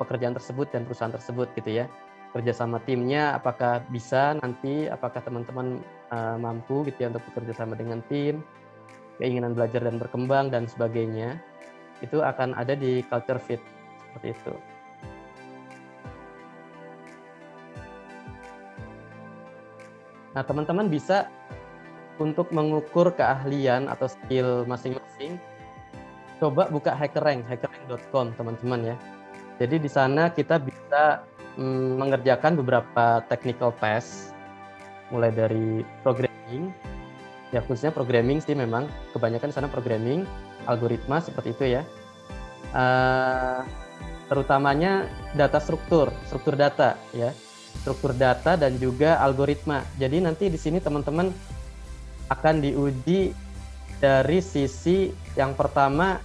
pekerjaan tersebut dan perusahaan tersebut gitu ya. Kerja sama timnya apakah bisa nanti, apakah teman-teman mampu gitu ya untuk bekerja sama dengan tim, keinginan belajar dan berkembang dan sebagainya, itu akan ada di culture fit seperti itu. Nah, teman-teman bisa untuk mengukur keahlian atau skill masing-masing, coba buka hackerrank.com teman-teman ya. Jadi di sana kita bisa mengerjakan beberapa technical test, mulai dari programming, ya khususnya programming sih memang, kebanyakan di sana programming, algoritma seperti itu ya. Terutamanya data struktur data ya, struktur data dan juga algoritma. Jadi nanti di sini teman-teman akan diuji dari sisi yang pertama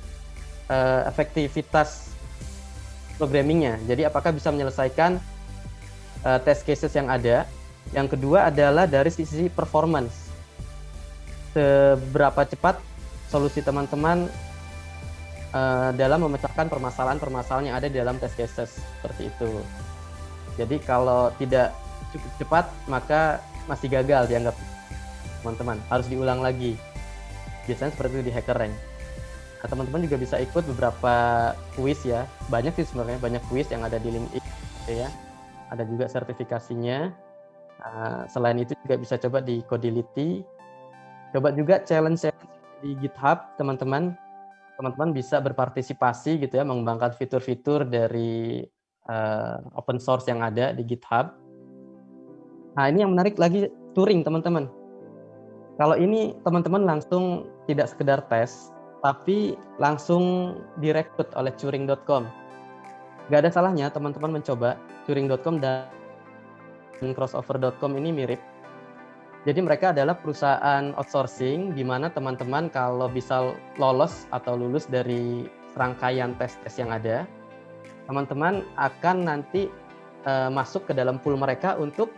efektivitas programmingnya. Jadi apakah bisa menyelesaikan test cases yang ada. Yang kedua adalah dari sisi performance. Seberapa cepat solusi teman-teman dalam memecahkan permasalahan-permasalahan yang ada di dalam test cases seperti itu. Jadi kalau tidak cukup cepat maka masih gagal dianggap teman-teman, harus diulang lagi. Biasanya seperti itu di HackerRank. Nah, teman-teman juga bisa ikut beberapa kuis ya. Banyak sih sebenarnya, banyak kuis yang ada di LinkedIn ya. Ada juga sertifikasinya. Selain itu juga bisa coba di Codility. Coba juga challenge di GitHub, teman-teman. Teman-teman bisa berpartisipasi gitu ya, mengembangkan fitur-fitur dari open source yang ada di GitHub. Nah, ini yang menarik lagi, Turing, teman-teman. Kalau ini teman-teman langsung tidak sekedar tes, tapi langsung direkrut oleh Turing.com. Gak ada salahnya teman-teman mencoba. Turing.com dan Crossover.com ini mirip. Jadi mereka adalah perusahaan outsourcing di mana teman-teman kalau bisa lolos atau lulus dari serangkaian tes-tes yang ada, teman-teman akan nanti masuk ke dalam pool mereka untuk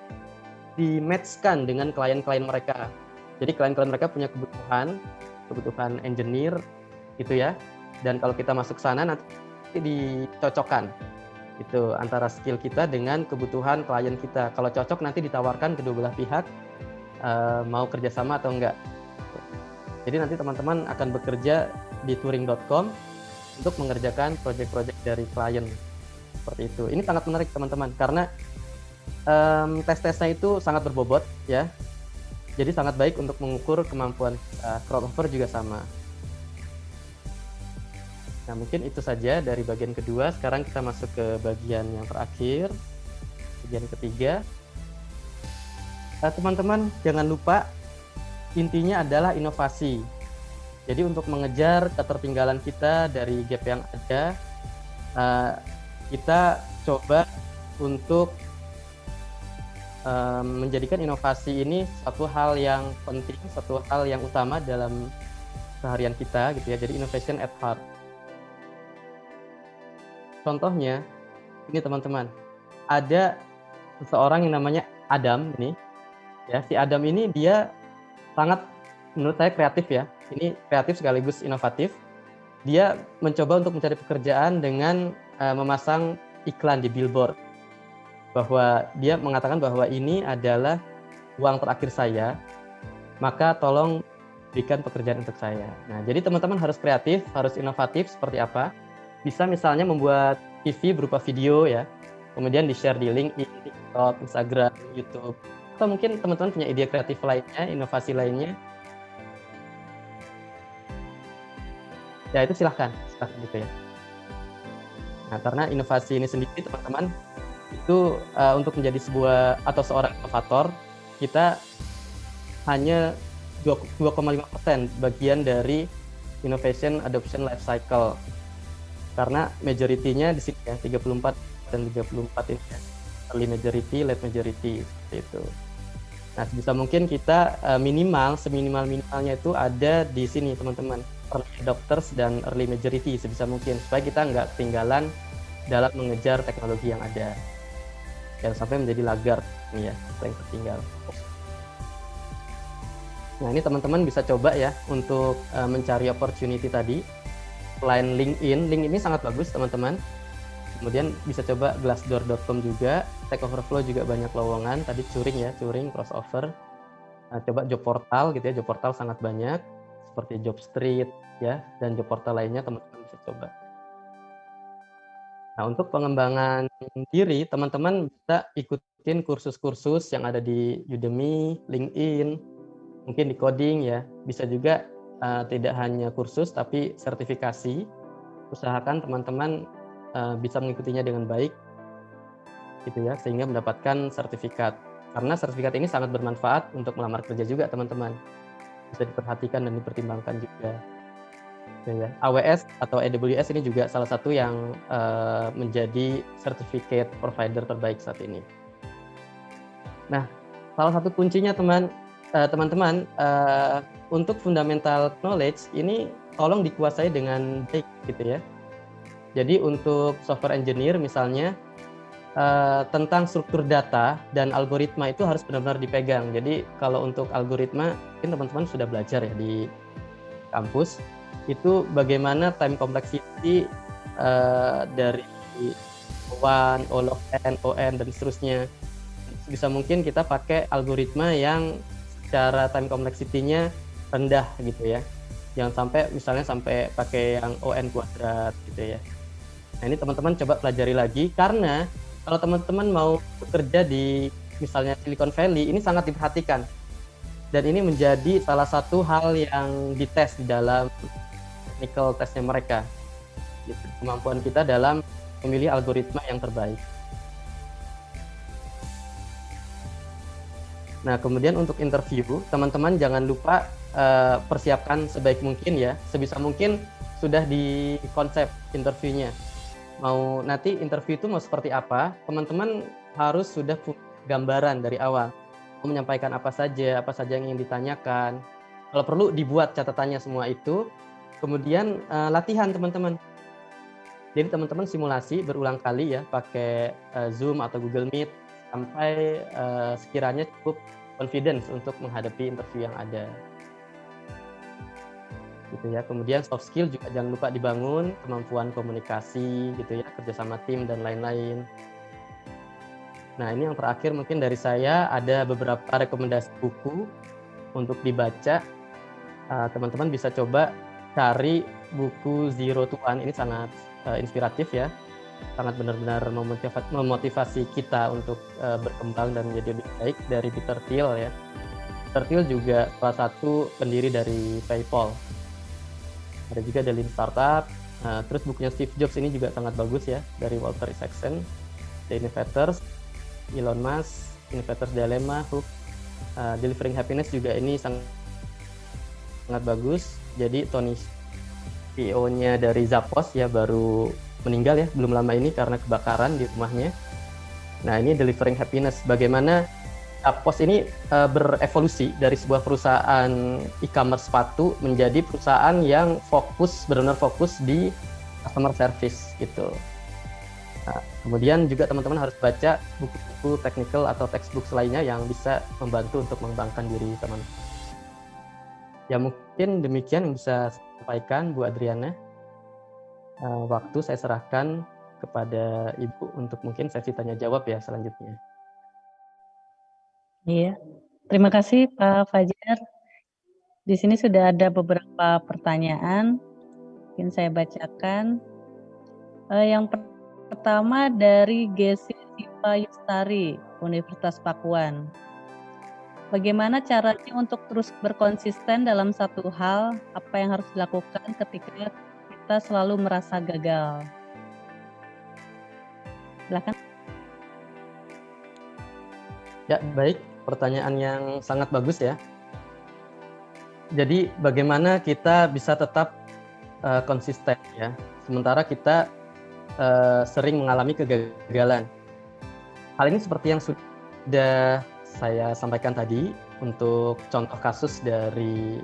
di-match-kan dengan klien-klien mereka. Jadi klien-klien mereka punya kebutuhan engineer gitu ya. Dan kalau kita masuk sana nanti dicocokkan itu antara skill kita dengan kebutuhan klien kita. Kalau cocok nanti ditawarkan kedua belah pihak mau kerjasama atau enggak. Jadi nanti teman-teman akan bekerja di Turing.com untuk mengerjakan proyek-proyek dari klien seperti itu. Ini sangat menarik teman-teman karena tes-tesnya itu sangat berbobot ya. Jadi sangat baik untuk mengukur kemampuan crossover juga sama. Nah, mungkin itu saja dari bagian kedua. Sekarang kita masuk ke bagian yang terakhir, bagian ketiga. Teman-teman, jangan lupa intinya adalah inovasi. Jadi untuk mengejar ketertinggalan kita dari gap yang ada, kita coba untuk menjadikan inovasi ini satu hal yang penting, satu hal yang utama dalam seharian kita gitu ya. Jadi innovation at heart. Contohnya, ini teman-teman, ada seseorang yang namanya Adam ini, ya si Adam ini dia sangat menurut saya kreatif ya. Ini kreatif sekaligus inovatif. Dia mencoba untuk mencari pekerjaan dengan memasang iklan di billboard, bahwa dia mengatakan bahwa ini adalah uang terakhir saya, maka tolong berikan pekerjaan untuk saya. Nah, jadi teman-teman harus kreatif, harus inovatif seperti apa? Bisa misalnya membuat TV berupa video ya, kemudian di-share di LinkedIn, TikTok, Instagram, YouTube. Atau mungkin teman-teman punya ide kreatif lainnya, inovasi lainnya. Ya itu silahkan gitu ya. Nah, karena inovasi ini sendiri teman-teman, itu untuk menjadi sebuah atau seorang inovator, kita hanya 2,5% bagian dari innovation adoption life cycle. Karena majority-nya di sini ya, 34 dan 34 ini ya. Early majority, late majority, seperti itu. Nah, sebisa mungkin kita seminimal-minimalnya itu ada di sini teman-teman, early adopters dan early majority sebisa mungkin, supaya kita nggak ketinggalan dalam mengejar teknologi yang ada. Jangan sampai menjadi laggard nih ya, yang tertinggal. Nah, ini teman-teman bisa coba ya untuk mencari opportunity tadi. Selain LinkedIn ini sangat bagus teman-teman. Kemudian bisa coba glassdoor.com juga, Stack Overflow juga banyak lowongan. Tadi Curing, crossover. Nah, coba job portal gitu ya, job portal sangat banyak seperti Jobstreet ya, dan job portal lainnya teman-teman bisa coba. Nah, untuk pengembangan diri, teman-teman bisa ikutin kursus-kursus yang ada di Udemy, LinkedIn, mungkin di coding ya. Bisa juga tidak hanya kursus, tapi sertifikasi. Usahakan teman-teman bisa mengikutinya dengan baik, gitu ya, sehingga mendapatkan sertifikat. Karena sertifikat ini sangat bermanfaat untuk melamar kerja juga, teman-teman. Bisa diperhatikan dan dipertimbangkan juga. Ya, AWS atau AWS ini juga salah satu yang menjadi certificate provider terbaik saat ini. Nah, salah satu kuncinya teman-teman untuk fundamental knowledge ini tolong dikuasai dengan baik gitu ya. Jadi untuk software engineer misalnya tentang struktur data dan algoritma itu harus benar-benar dipegang. Jadi kalau untuk algoritma mungkin teman-teman sudah belajar ya di kampus, itu bagaimana time complexity dari O1, O log n, On dan seterusnya. Bisa mungkin kita pakai algoritma yang secara time complexity-nya rendah gitu ya. Jangan sampai misalnya sampai pakai yang On kuadrat gitu ya. Nah, ini teman-teman coba pelajari lagi, karena kalau teman-teman mau bekerja di misalnya Silicon Valley, ini sangat diperhatikan. Dan ini menjadi salah satu hal yang dites di dalam technical testnya mereka. Gitu. Kemampuan kita dalam memilih algoritma yang terbaik. Nah, kemudian untuk interview, teman-teman jangan lupa persiapkan sebaik mungkin ya. Sebisa mungkin sudah di konsep interviewnya. Mau nanti interview itu mau seperti apa, teman-teman harus sudah punya gambaran dari awal. Mau menyampaikan apa saja yang ingin ditanyakan. Kalau perlu dibuat catatannya semua itu, kemudian latihan teman-teman. Jadi teman-teman simulasi berulang kali ya, pakai Zoom atau Google Meet, sampai sekiranya cukup confidence untuk menghadapi interview yang ada. Gitu ya. Kemudian soft skill juga jangan lupa dibangun, kemampuan komunikasi gitu ya, kerjasama tim dan lain-lain. Nah, ini yang terakhir mungkin dari saya, ada beberapa rekomendasi buku untuk dibaca. Teman-teman bisa coba cari buku Zero to One, ini sangat inspiratif ya, sangat benar-benar memotivasi kita untuk berkembang dan menjadi lebih baik, dari Peter Thiel ya. Peter Thiel juga salah satu pendiri dari PayPal. Ada juga dari Startup. Terus bukunya Steve Jobs ini juga sangat bagus ya, dari Walter Isaacson, The Innovators, Elon Musk, Innovators Dilemma, Hook, Delivering Happiness juga ini sangat bagus. Jadi Tony, CEO-nya dari Zappos ya, baru meninggal ya belum lama ini karena kebakaran di rumahnya. Nah, ini Delivering Happiness, bagaimana Zappos ini berevolusi dari sebuah perusahaan e-commerce sepatu menjadi perusahaan yang benar-benar fokus di customer service gitu. Nah, kemudian juga teman-teman harus baca buku-buku technical atau textbook lainnya yang bisa membantu untuk mengembangkan diri teman. Ya, mungkin demikian yang bisa saya sampaikan, Bu Adriana. Waktu saya serahkan kepada Ibu untuk mungkin sesi tanya jawab ya selanjutnya. Iya, terima kasih Pak Fajar. Di sini sudah ada beberapa pertanyaan, mungkin saya bacakan. Yang pertama dari Gesi Siva Yustari, Universitas Pakuan. Bagaimana caranya untuk terus berkonsisten dalam satu hal? Apa yang harus dilakukan ketika kita selalu merasa gagal? Silakan. Ya, baik. Pertanyaan yang sangat bagus ya. Jadi bagaimana kita bisa tetap konsisten ya, sementara kita sering mengalami kegagalan. Hal ini seperti yang sudah saya sampaikan tadi untuk contoh kasus dari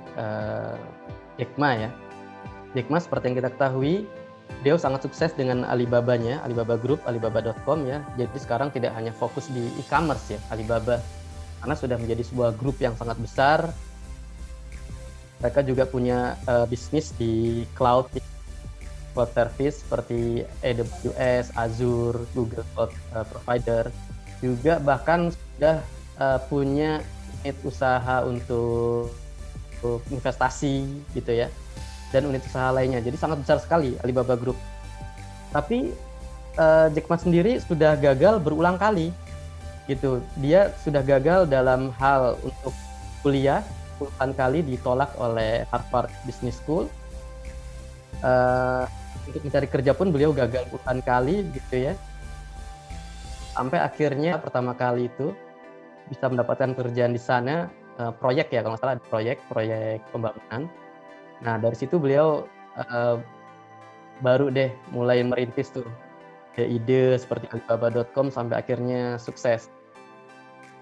Jack Ma ya. Jack Ma seperti yang kita ketahui, beliau sangat sukses dengan Alibabanya, Alibaba Group, Alibaba.com ya. Jadi sekarang tidak hanya fokus di e-commerce ya, Alibaba, karena sudah menjadi sebuah grup yang sangat besar. Mereka juga punya bisnis di cloud service seperti AWS, Azure, Google Cloud Provider. Juga bahkan sudah punya unit usaha untuk investasi gitu ya, dan unit usaha lainnya. Jadi sangat besar sekali Alibaba Group. Tapi Jack Ma sendiri sudah gagal berulang kali gitu. Dia sudah gagal dalam hal untuk kuliah, puluhan kali ditolak oleh Harvard Business School. Untuk mencari kerja pun beliau gagal puluhan kali gitu ya. Sampai akhirnya pertama kali itu bisa mendapatkan pekerjaan di sana, proyek ya kalau nggak salah, proyek pembangunan. Nah dari situ beliau baru deh mulai merintis tuh ide seperti Alibaba.com sampai akhirnya sukses.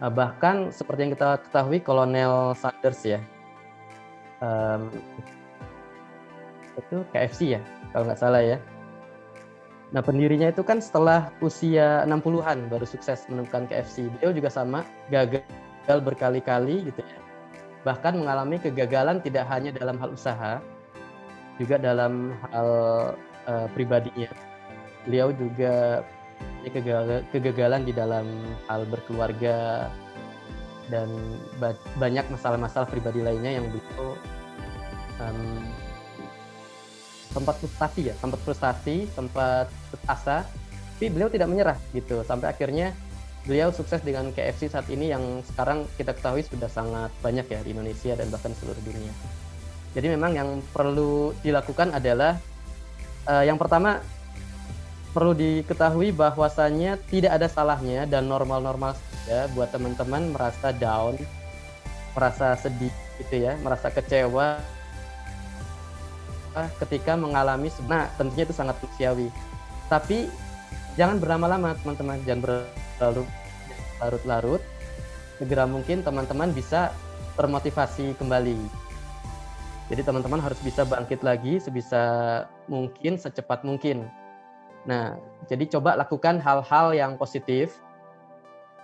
Bahkan seperti yang kita ketahui Kolonel Sanders ya, itu KFC ya kalau nggak salah ya. Nah pendirinya itu kan setelah usia 60-an baru sukses menemukan KFC. Beliau juga sama, gagal berkali-kali gitu ya. Bahkan mengalami kegagalan tidak hanya dalam hal usaha, juga dalam hal pribadinya. Beliau juga kegagalan di dalam hal berkeluarga dan banyak masalah-masalah pribadi lainnya yang beliau sempat frustasi, sempat putus asa, tapi beliau tidak menyerah gitu sampai akhirnya beliau sukses dengan KFC saat ini yang sekarang kita ketahui sudah sangat banyak ya di Indonesia dan bahkan seluruh dunia. Jadi memang yang perlu dilakukan adalah yang pertama perlu diketahui bahwasannya tidak ada salahnya dan normal-normal saja buat teman-teman merasa down, merasa sedih gitu ya, merasa kecewa ketika mengalami, nah tentunya itu sangat manusiawi. Tapi jangan berlama-lama teman-teman, jangan berlarut-larut. Segera mungkin teman-teman bisa termotivasi kembali. Jadi teman-teman harus bisa bangkit lagi sebisa mungkin, secepat mungkin. Nah, jadi coba lakukan hal-hal yang positif,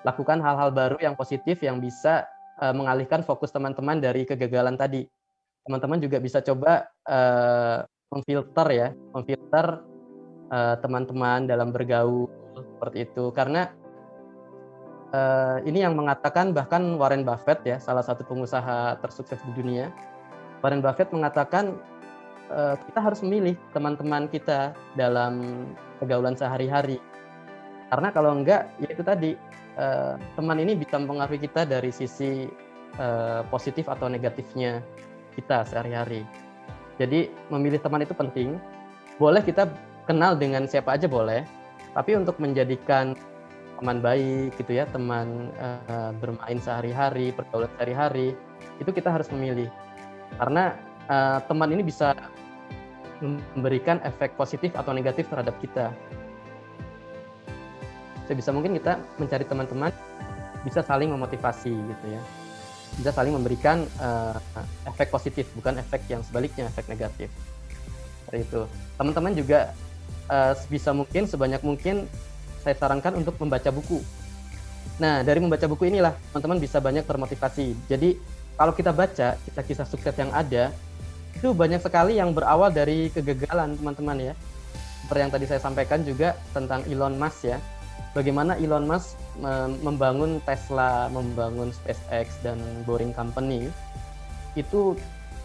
lakukan hal-hal baru yang positif yang bisa mengalihkan fokus teman-teman dari kegagalan tadi. Teman-teman juga bisa coba memfilter teman-teman dalam bergaul seperti itu. Karena ini yang mengatakan bahkan Warren Buffett ya, salah satu pengusaha tersukses di dunia. Warren Buffett mengatakan kita harus memilih teman-teman kita dalam pergaulan sehari-hari. Karena kalau enggak, ya itu tadi, teman ini bisa mempengaruhi kita dari sisi positif atau negatifnya kita sehari-hari. Jadi memilih teman itu penting. Boleh kita kenal dengan siapa aja boleh, tapi untuk menjadikan teman baik gitu ya, teman bermain sehari-hari, pergaulan sehari-hari, itu kita harus memilih. Karena teman ini bisa memberikan efek positif atau negatif terhadap kita. Sebisa mungkin kita mencari teman-teman bisa saling memotivasi gitu ya, bisa saling memberikan efek positif, bukan efek yang sebaliknya, efek negatif. Seperti itu. Teman-teman juga sebisa mungkin, sebanyak mungkin saya sarankan untuk membaca buku. Nah dari membaca buku inilah teman-teman bisa banyak termotivasi. Jadi kalau kita baca kisah-kisah sukses yang ada, itu banyak sekali yang berawal dari kegagalan teman-teman ya. Seperti yang tadi saya sampaikan juga tentang Elon Musk ya. Bagaimana Elon Musk membangun Tesla, membangun SpaceX dan Boring Company, itu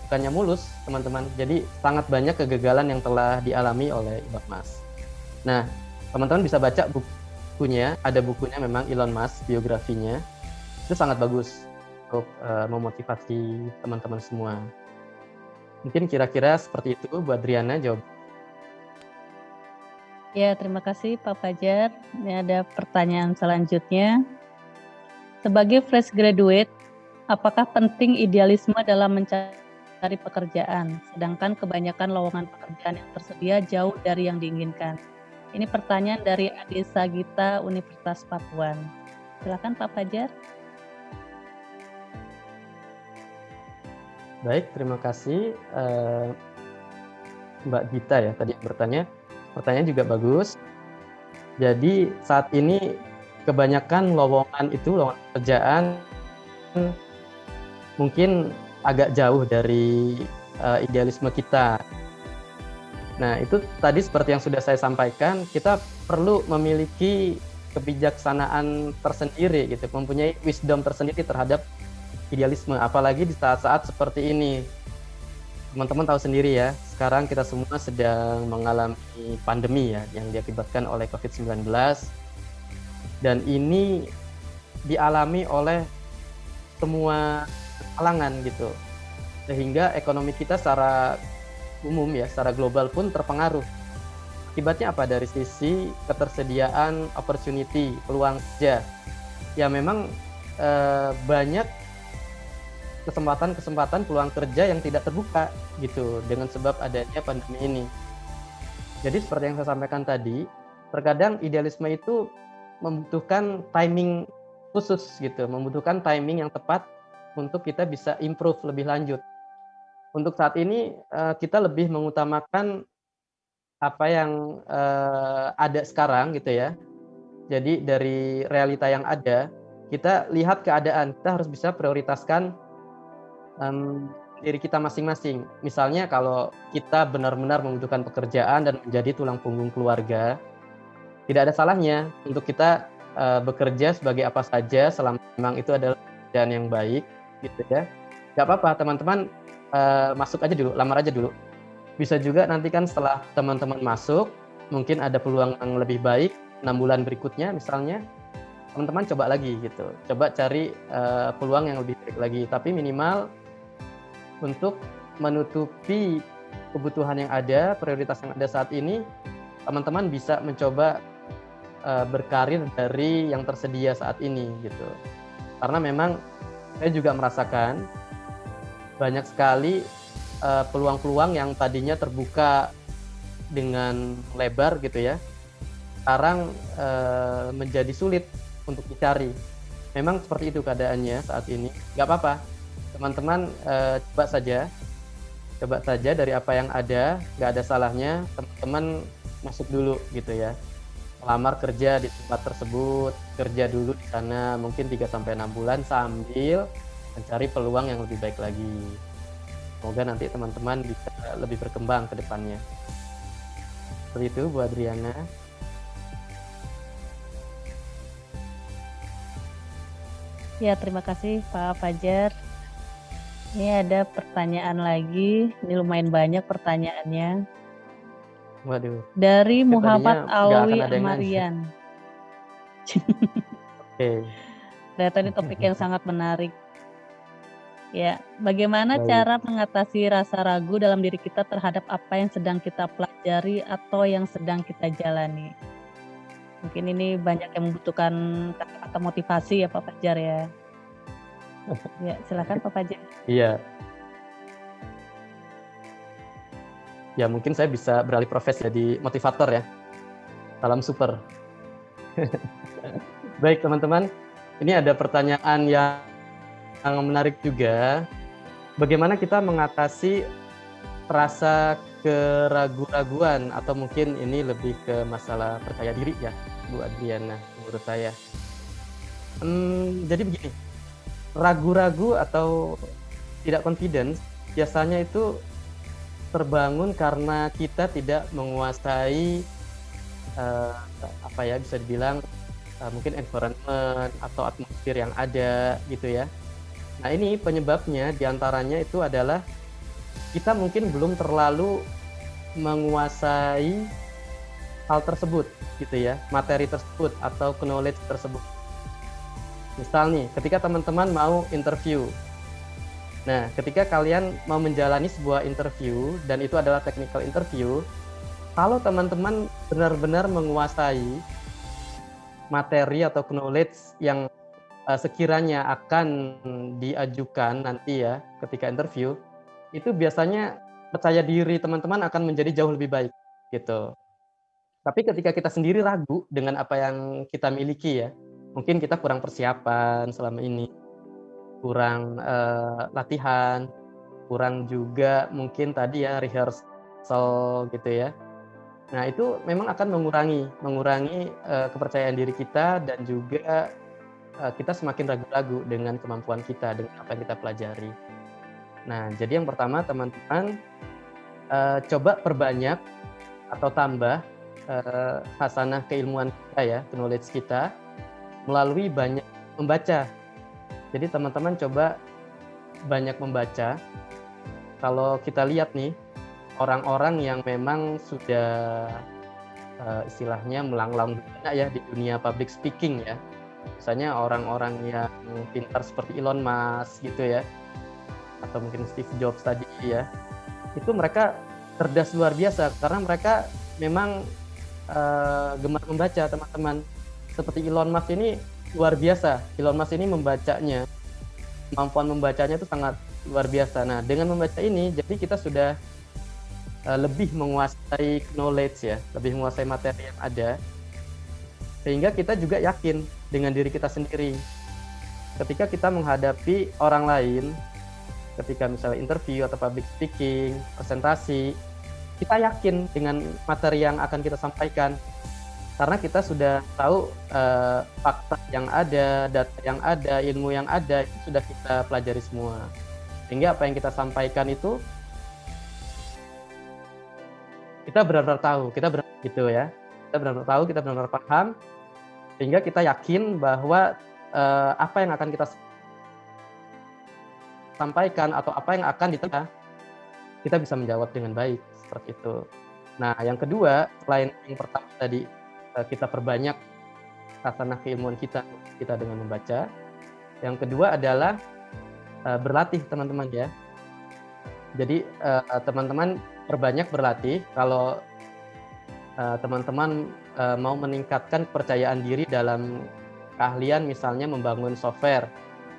bukannya mulus teman-teman. Jadi sangat banyak kegagalan yang telah dialami oleh Elon Musk. Nah teman-teman bisa baca bukunya, ada bukunya memang Elon Musk, biografinya, itu sangat bagus untuk memotivasi teman-teman semua. Mungkin kira-kira seperti itu buat Driana jawab. Ya, terima kasih Pak Fajar. Ini ada pertanyaan selanjutnya. Sebagai fresh graduate, apakah penting idealisme dalam mencari pekerjaan, sedangkan kebanyakan lowongan pekerjaan yang tersedia jauh dari yang diinginkan? Ini pertanyaan dari Adesa Gita, Universitas Pakuan. Silakan Pak Fajar. Baik, terima kasih Mbak Gita ya tadi yang bertanya. Pertanyaan juga bagus. Jadi saat ini kebanyakan lowongan pekerjaan mungkin agak jauh dari idealisme kita. Nah, itu tadi seperti yang sudah saya sampaikan, kita perlu memiliki kebijaksanaan tersendiri gitu, mempunyai wisdom tersendiri terhadap idealisme, apalagi di saat-saat seperti ini. Teman-teman tahu sendiri ya, sekarang kita semua sedang mengalami pandemi ya, yang diakibatkan oleh COVID-19, dan ini dialami oleh semua kalangan gitu, sehingga ekonomi kita secara umum ya, secara global pun terpengaruh. Akibatnya apa? Dari sisi ketersediaan opportunity, peluang kerja, ya memang banyak kesempatan peluang kerja yang tidak terbuka gitu dengan sebab adanya pandemi ini. Jadi seperti yang saya sampaikan tadi, terkadang idealisme itu membutuhkan timing khusus gitu, membutuhkan timing yang tepat untuk kita bisa improve lebih lanjut. Untuk saat ini kita lebih mengutamakan apa yang ada sekarang gitu ya. Jadi dari realita yang ada, kita lihat keadaan, kita harus bisa prioritaskan diri kita masing-masing. Misalnya kalau kita benar-benar membutuhkan pekerjaan dan menjadi tulang punggung keluarga, tidak ada salahnya untuk kita bekerja sebagai apa saja selama memang itu adalah pekerjaan yang baik, gitu ya. Gak apa-apa, teman-teman masuk aja dulu, lamar aja dulu. Bisa juga nanti kan setelah teman-teman masuk, mungkin ada peluang yang lebih baik 6 bulan berikutnya misalnya, teman-teman coba lagi gitu, coba cari peluang yang lebih baik lagi, tapi minimal untuk menutupi kebutuhan yang ada, prioritas yang ada saat ini, teman-teman bisa mencoba berkarir dari yang tersedia saat ini gitu. Karena memang saya juga merasakan banyak sekali peluang-peluang yang tadinya terbuka dengan lebar gitu ya, sekarang menjadi sulit untuk dicari. Memang seperti itu keadaannya saat ini. Nggak apa-apa, teman-teman coba saja dari apa yang ada, nggak ada salahnya teman-teman masuk dulu gitu ya, melamar kerja di tempat tersebut, kerja dulu di sana mungkin 3-6 bulan sambil mencari peluang yang lebih baik lagi. Semoga nanti teman-teman bisa lebih berkembang ke depannya. Seperti itu Bu Adriana. Ya, terima kasih Pak Fajar. Ini ada pertanyaan lagi, ini lumayan banyak pertanyaannya. Waduh. Dari Muhammad Alwi nggak akan ada yang Amarian. Oke. Ternyata ini topik yang sangat menarik. Ya, bagaimana Baik. cara mengatasi rasa ragu dalam diri kita terhadap apa yang sedang kita pelajari atau yang sedang kita jalani? Mungkin ini banyak yang membutuhkan kata-kata motivasi ya Pak Fajar ya. Ya, silakan Pak Fajar. Iya. Ya mungkin saya bisa beralih profesi jadi motivator ya. Salam super. Baik teman-teman, ini ada pertanyaan yang menarik juga. Bagaimana kita mengatasi rasa keraguan-raguan atau mungkin ini lebih ke masalah percaya diri ya Bu Adriana menurut saya. Jadi begini, ragu-ragu atau tidak confidence biasanya itu terbangun karena kita tidak menguasai apa ya, bisa dibilang mungkin environment atau atmosfer yang ada gitu ya. Nah ini penyebabnya diantaranya itu adalah kita mungkin belum terlalu menguasai hal tersebut gitu ya, materi tersebut atau knowledge tersebut. Misal nih, ketika teman-teman mau interview, nah ketika kalian mau menjalani sebuah interview dan itu adalah technical interview, kalau teman-teman benar-benar menguasai materi atau knowledge yang sekiranya akan diajukan nanti ya ketika interview, itu biasanya percaya diri teman-teman akan menjadi jauh lebih baik gitu. Tapi ketika kita sendiri ragu dengan apa yang kita miliki ya, mungkin kita kurang persiapan selama ini, kurang latihan, kurang juga mungkin tadi ya rehearsal gitu ya. Nah, itu memang akan mengurangi kepercayaan diri kita, dan juga kita semakin ragu-ragu dengan kemampuan kita, dengan apa yang kita pelajari. Nah, jadi yang pertama teman-teman, coba perbanyak atau tambah hasanah keilmuan kita ya, knowledge kita, melalui banyak membaca. Jadi teman-teman coba banyak membaca. Kalau kita lihat nih, orang-orang yang memang sudah istilahnya melanglang buana ya di dunia public speaking ya. Misalnya orang-orang yang pintar seperti Elon Musk gitu ya, atau mungkin Steve Jobs tadi ya, itu mereka cerdas luar biasa karena mereka memang gemar membaca, teman-teman. Seperti Elon Musk ini luar biasa. Elon Musk ini membacanya, kemampuan membacanya itu sangat luar biasa. Nah, dengan membaca ini, jadi kita sudah lebih menguasai knowledge ya, lebih menguasai materi yang ada, sehingga kita juga yakin dengan diri kita sendiri. Ketika kita menghadapi orang lain, ketika misalnya interview atau public speaking, presentasi, kita yakin dengan materi yang akan kita sampaikan. Karena kita sudah tahu fakta yang ada, data yang ada, ilmu yang ada, itu sudah kita pelajari semua. Sehingga apa yang kita sampaikan itu, kita benar-benar tahu, kita benar gitu ya. Kita benar-benar tahu, kita benar-benar paham, sehingga kita yakin bahwa apa yang akan kita sampaikan atau apa yang akan ditanya, kita bisa menjawab dengan baik, seperti itu. Nah, yang kedua, selain yang pertama tadi, kita perbanyak hasanah keilmuan kita dengan membaca. Yang kedua adalah berlatih, teman-teman ya. Jadi teman-teman perbanyak berlatih. Kalau teman-teman mau meningkatkan kepercayaan diri dalam keahlian misalnya membangun software,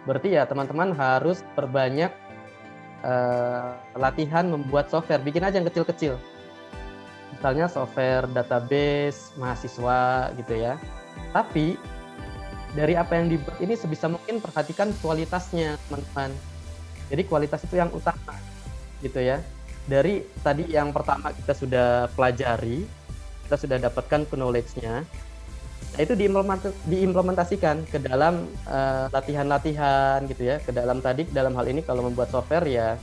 berarti ya teman-teman harus perbanyak latihan membuat software. Bikin aja yang kecil-kecil. Misalnya software database mahasiswa gitu ya. Tapi dari apa yang dibuat ini sebisa mungkin perhatikan kualitasnya, teman-teman. Jadi kualitas itu yang utama gitu ya. Dari tadi yang pertama kita sudah pelajari, kita sudah dapatkan knowledge-nya. Nah, itu diimplementasikan ke dalam latihan-latihan gitu ya. Ke dalam dalam hal ini kalau membuat software ya,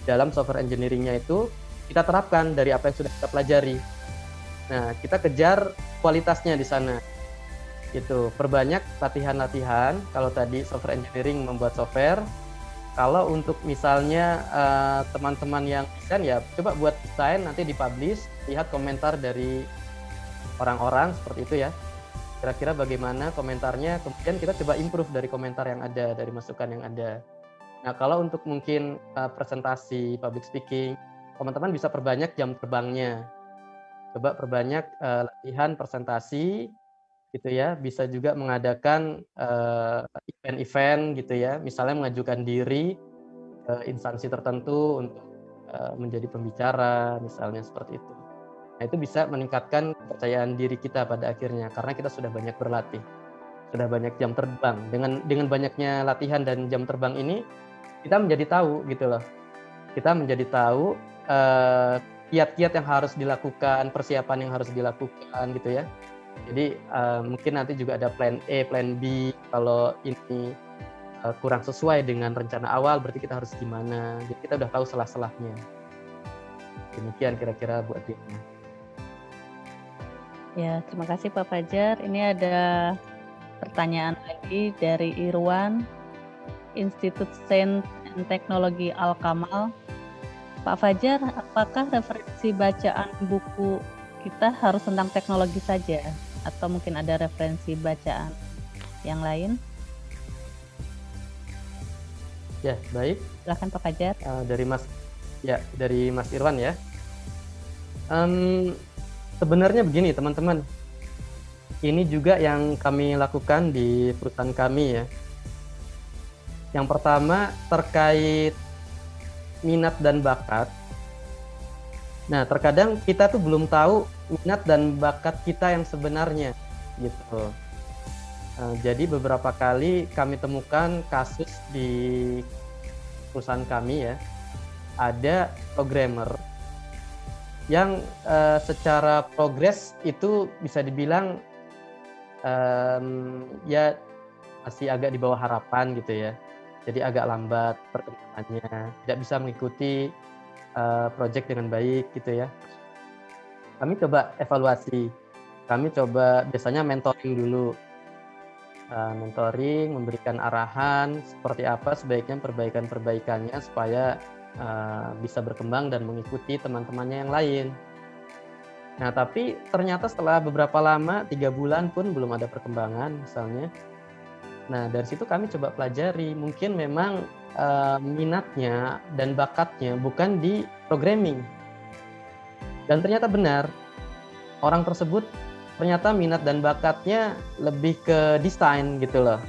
dalam software engineering-nya itu kita terapkan dari apa yang sudah kita pelajari. Nah, kita kejar kualitasnya di sana. Gitu. Perbanyak latihan-latihan. Kalau tadi software engineering membuat software, kalau untuk misalnya teman-teman yang desain ya coba buat desain, nanti dipublish, lihat komentar dari orang-orang seperti itu ya. Kira-kira bagaimana komentarnya, kemudian kita coba improve dari komentar yang ada, dari masukan yang ada. Nah, kalau untuk mungkin presentasi, public speaking, teman-teman bisa perbanyak jam terbangnya. Coba perbanyak latihan presentasi gitu ya. Bisa juga mengadakan event-event gitu ya. Misalnya mengajukan diri ke instansi tertentu untuk menjadi pembicara, misalnya seperti itu. Nah, itu bisa meningkatkan kepercayaan diri kita pada akhirnya karena kita sudah banyak berlatih. Sudah banyak jam terbang. Dengan banyaknya latihan dan jam terbang ini, kita menjadi tahu gitu loh. Kita menjadi tahu kiat-kiat yang harus dilakukan, persiapan yang harus dilakukan gitu ya. Jadi mungkin nanti juga ada plan A, plan B. Kalau ini kurang sesuai dengan rencana awal, berarti kita harus gimana. Jadi kita udah tahu salah-salahnya. Demikian kira-kira buat dia. Ya, terima kasih Pak Fajar. Ini ada pertanyaan lagi dari Irwan, Institut Sains dan Teknologi Al-Kamal. Pak Fajar, apakah referensi bacaan buku kita harus tentang teknologi saja? Atau mungkin ada referensi bacaan yang lain? Ya, baik. Silakan Pak Fajar. Dari Mas Irwan ya. Sebenarnya begini teman-teman. Ini juga yang kami lakukan di perusahaan kami ya. Yang pertama terkait minat dan bakat. Nah, terkadang kita tuh belum tahu minat dan bakat kita yang sebenarnya gitu. Jadi beberapa kali kami temukan kasus di perusahaan kami ya, ada programmer yang secara progres itu bisa dibilang ya masih agak di bawah harapan gitu ya. Jadi agak lambat perkembangannya, tidak bisa mengikuti project dengan baik gitu ya. Kami coba evaluasi, kami coba biasanya mentoring dulu. Mentoring, memberikan arahan seperti apa sebaiknya perbaikan-perbaikannya supaya bisa berkembang dan mengikuti teman-temannya yang lain. Nah, tapi ternyata setelah beberapa lama, 3 bulan pun belum ada perkembangan misalnya. Nah, dari situ kami coba pelajari, mungkin memang minatnya dan bakatnya bukan di programming. Dan ternyata benar, orang tersebut ternyata minat dan bakatnya lebih ke desain gitu loh.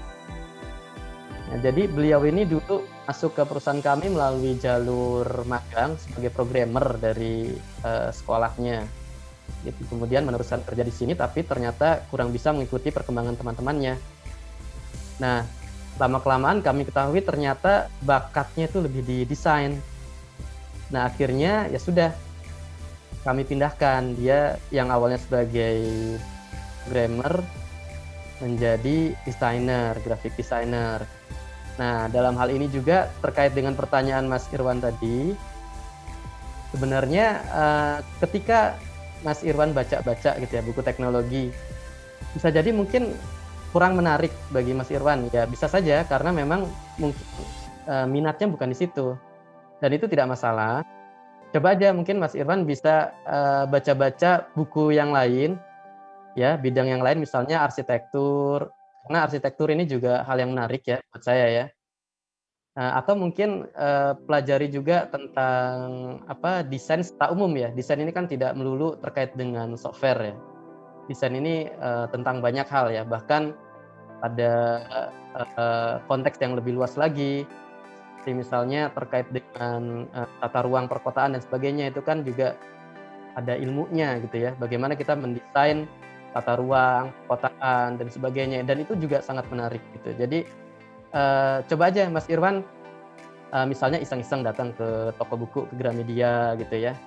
Nah, jadi beliau ini dulu masuk ke perusahaan kami melalui jalur magang sebagai programmer dari sekolahnya. Gitu. Kemudian meneruskan kerja di sini, tapi ternyata kurang bisa mengikuti perkembangan teman-temannya. Nah, lama-kelamaan kami ketahui ternyata bakatnya itu lebih di desain. Nah, akhirnya ya sudah, kami pindahkan dia yang awalnya sebagai programmer menjadi desainer, graphic designer. Nah, dalam hal ini juga terkait dengan pertanyaan Mas Irwan tadi, sebenarnya ketika Mas Irwan baca-baca gitu ya buku teknologi, bisa jadi mungkin kurang menarik bagi Mas Irwan. Ya bisa saja karena memang mungkin minatnya bukan di situ, dan itu tidak masalah. Coba aja mungkin Mas Irwan bisa baca-baca buku yang lain, ya bidang yang lain, misalnya arsitektur, karena arsitektur ini juga hal yang menarik ya buat saya ya. Atau mungkin pelajari juga tentang desain secara umum ya. Desain ini kan tidak melulu terkait dengan software ya. Desain ini tentang banyak hal ya, bahkan ada konteks yang lebih luas lagi. Misalnya terkait dengan tata ruang perkotaan dan sebagainya, itu kan juga ada ilmunya gitu ya. Bagaimana kita mendesain tata ruang, perkotaan dan sebagainya, dan itu juga sangat menarik gitu. Jadi coba aja Mas Irwan misalnya iseng-iseng datang ke toko buku, ke Gramedia gitu ya.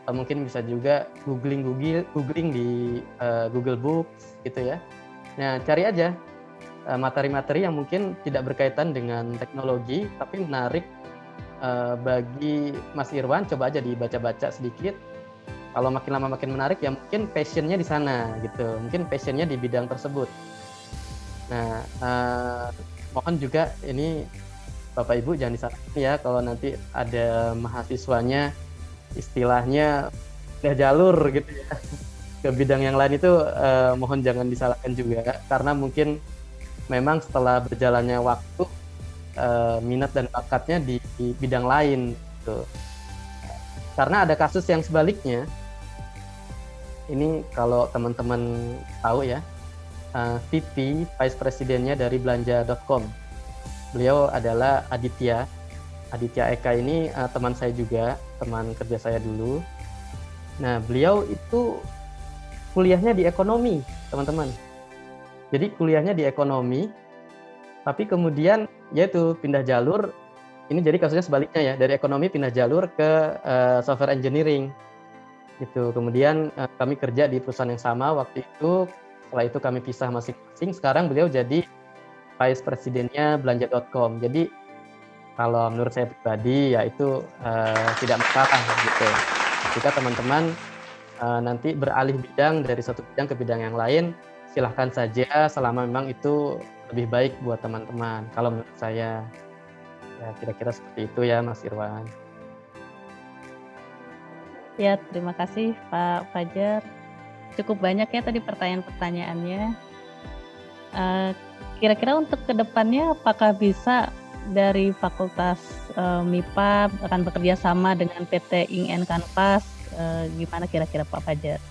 Atau mungkin bisa juga googling di Google Books gitu ya. Nah, cari aja materi-materi yang mungkin tidak berkaitan dengan teknologi tapi menarik bagi Mas Irwan. Coba aja dibaca-baca sedikit. Kalau makin lama makin menarik ya mungkin passionnya di sana gitu, mungkin passionnya di bidang tersebut. Nah, mohon juga ini Bapak Ibu jangan disalahkan ya kalau nanti ada mahasiswanya istilahnya udah jalur gitu ya ke bidang yang lain, itu mohon jangan disalahkan juga, karena mungkin memang setelah berjalannya waktu minat dan bakatnya di bidang lain gitu. Karena ada kasus yang sebaliknya. Ini kalau teman-teman tahu ya, VP Vice Presidennya dari belanja.com. Beliau adalah Aditya Eka. Ini teman saya juga, teman kerja saya dulu. Nah, beliau itu kuliahnya di ekonomi, teman-teman. Jadi kuliahnya di ekonomi, tapi kemudian yaitu pindah jalur. Ini jadi kasusnya sebaliknya ya, dari ekonomi pindah jalur ke software engineering gitu. Kemudian kami kerja di perusahaan yang sama waktu itu. Setelah itu kami pisah masing-masing. Sekarang beliau jadi Vice Presidennya belanja.com. Jadi kalau menurut saya pribadi ya itu tidak masalah gitu. Jika teman-teman nanti beralih bidang dari satu bidang ke bidang yang lain, silahkan saja selama memang itu lebih baik buat teman-teman. Kalau menurut saya ya kira-kira seperti itu ya Mas Irwan. Ya, terima kasih Pak Fajar. Cukup banyak ya tadi pertanyaan-pertanyaannya. Kira-kira untuk kedepannya apakah bisa dari Fakultas MIPA akan bekerja sama dengan PT Ink & Kanvas? Gimana kira-kira Pak Fajar?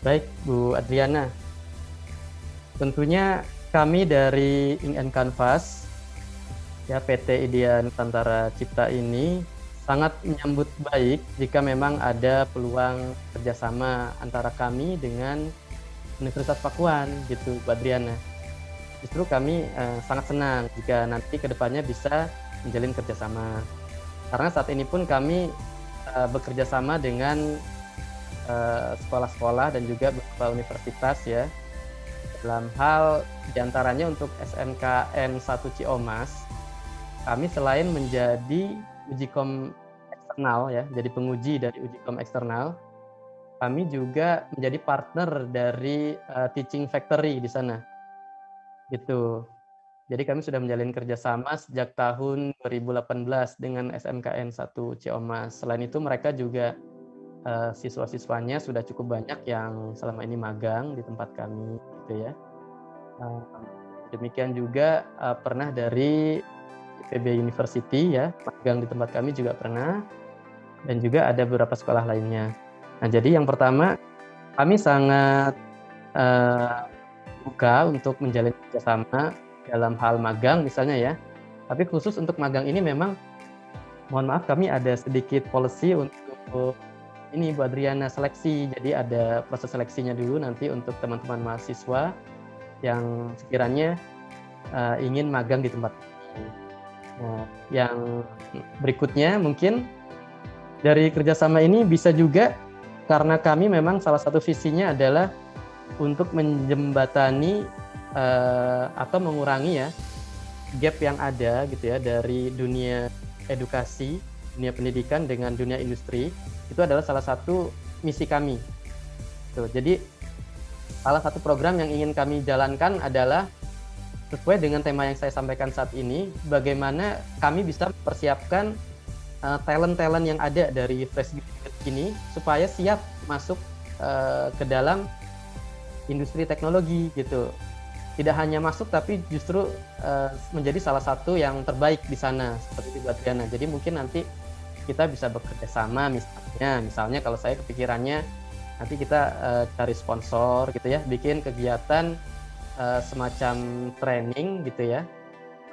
Baik, Bu Adriana. Tentunya kami dari Ink & Kanvas, ya PT Idea Nusantara Cipta ini sangat menyambut baik jika memang ada peluang kerjasama antara kami dengan Universitas Pakuan gitu, Bu Adriana. Justru kami sangat senang jika nanti kedepannya bisa menjalin kerjasama. Karena saat ini pun kami bekerja sama dengan sekolah-sekolah dan juga beberapa universitas ya, dalam hal diantaranya untuk SMKN 1 Ciamas, kami selain menjadi ujikom eksternal ya, jadi penguji dari ujikom eksternal, kami juga menjadi partner dari Teaching Factory di sana. Gitu. Jadi kami sudah menjalin kerjasama sejak tahun 2018 dengan SMKN 1 Ciamas. Selain itu mereka juga siswa-siswanya sudah cukup banyak yang selama ini magang di tempat kami gitu ya. Demikian juga pernah dari IPB University ya, magang di tempat kami juga pernah, dan juga ada beberapa sekolah lainnya. Nah, jadi yang pertama kami sangat buka untuk menjalin kerjasama dalam hal magang misalnya ya. Tapi khusus untuk magang ini memang mohon maaf kami ada sedikit policy untuk ini Bu Adriana, seleksi. Jadi ada proses seleksinya dulu nanti untuk teman-teman mahasiswa yang sekiranya ingin magang di tempat ini. Nah, yang berikutnya mungkin dari kerjasama ini bisa juga karena kami memang salah satu visinya adalah untuk menjembatani atau mengurangi ya gap yang ada gitu ya dari dunia edukasi, dunia pendidikan dengan dunia industri. Itu adalah salah satu misi kami. Tuh, jadi salah satu program yang ingin kami jalankan adalah sesuai dengan tema yang saya sampaikan saat ini, bagaimana kami bisa mempersiapkan talent-talent yang ada dari fresh graduate ini supaya siap masuk ke dalam industri teknologi gitu. Tidak hanya masuk tapi justru menjadi salah satu yang terbaik di sana seperti itu Bu Adriana. Jadi mungkin nanti kita bisa bekerja sama misalnya kalau saya kepikirannya nanti kita cari sponsor gitu ya, bikin kegiatan semacam training gitu ya,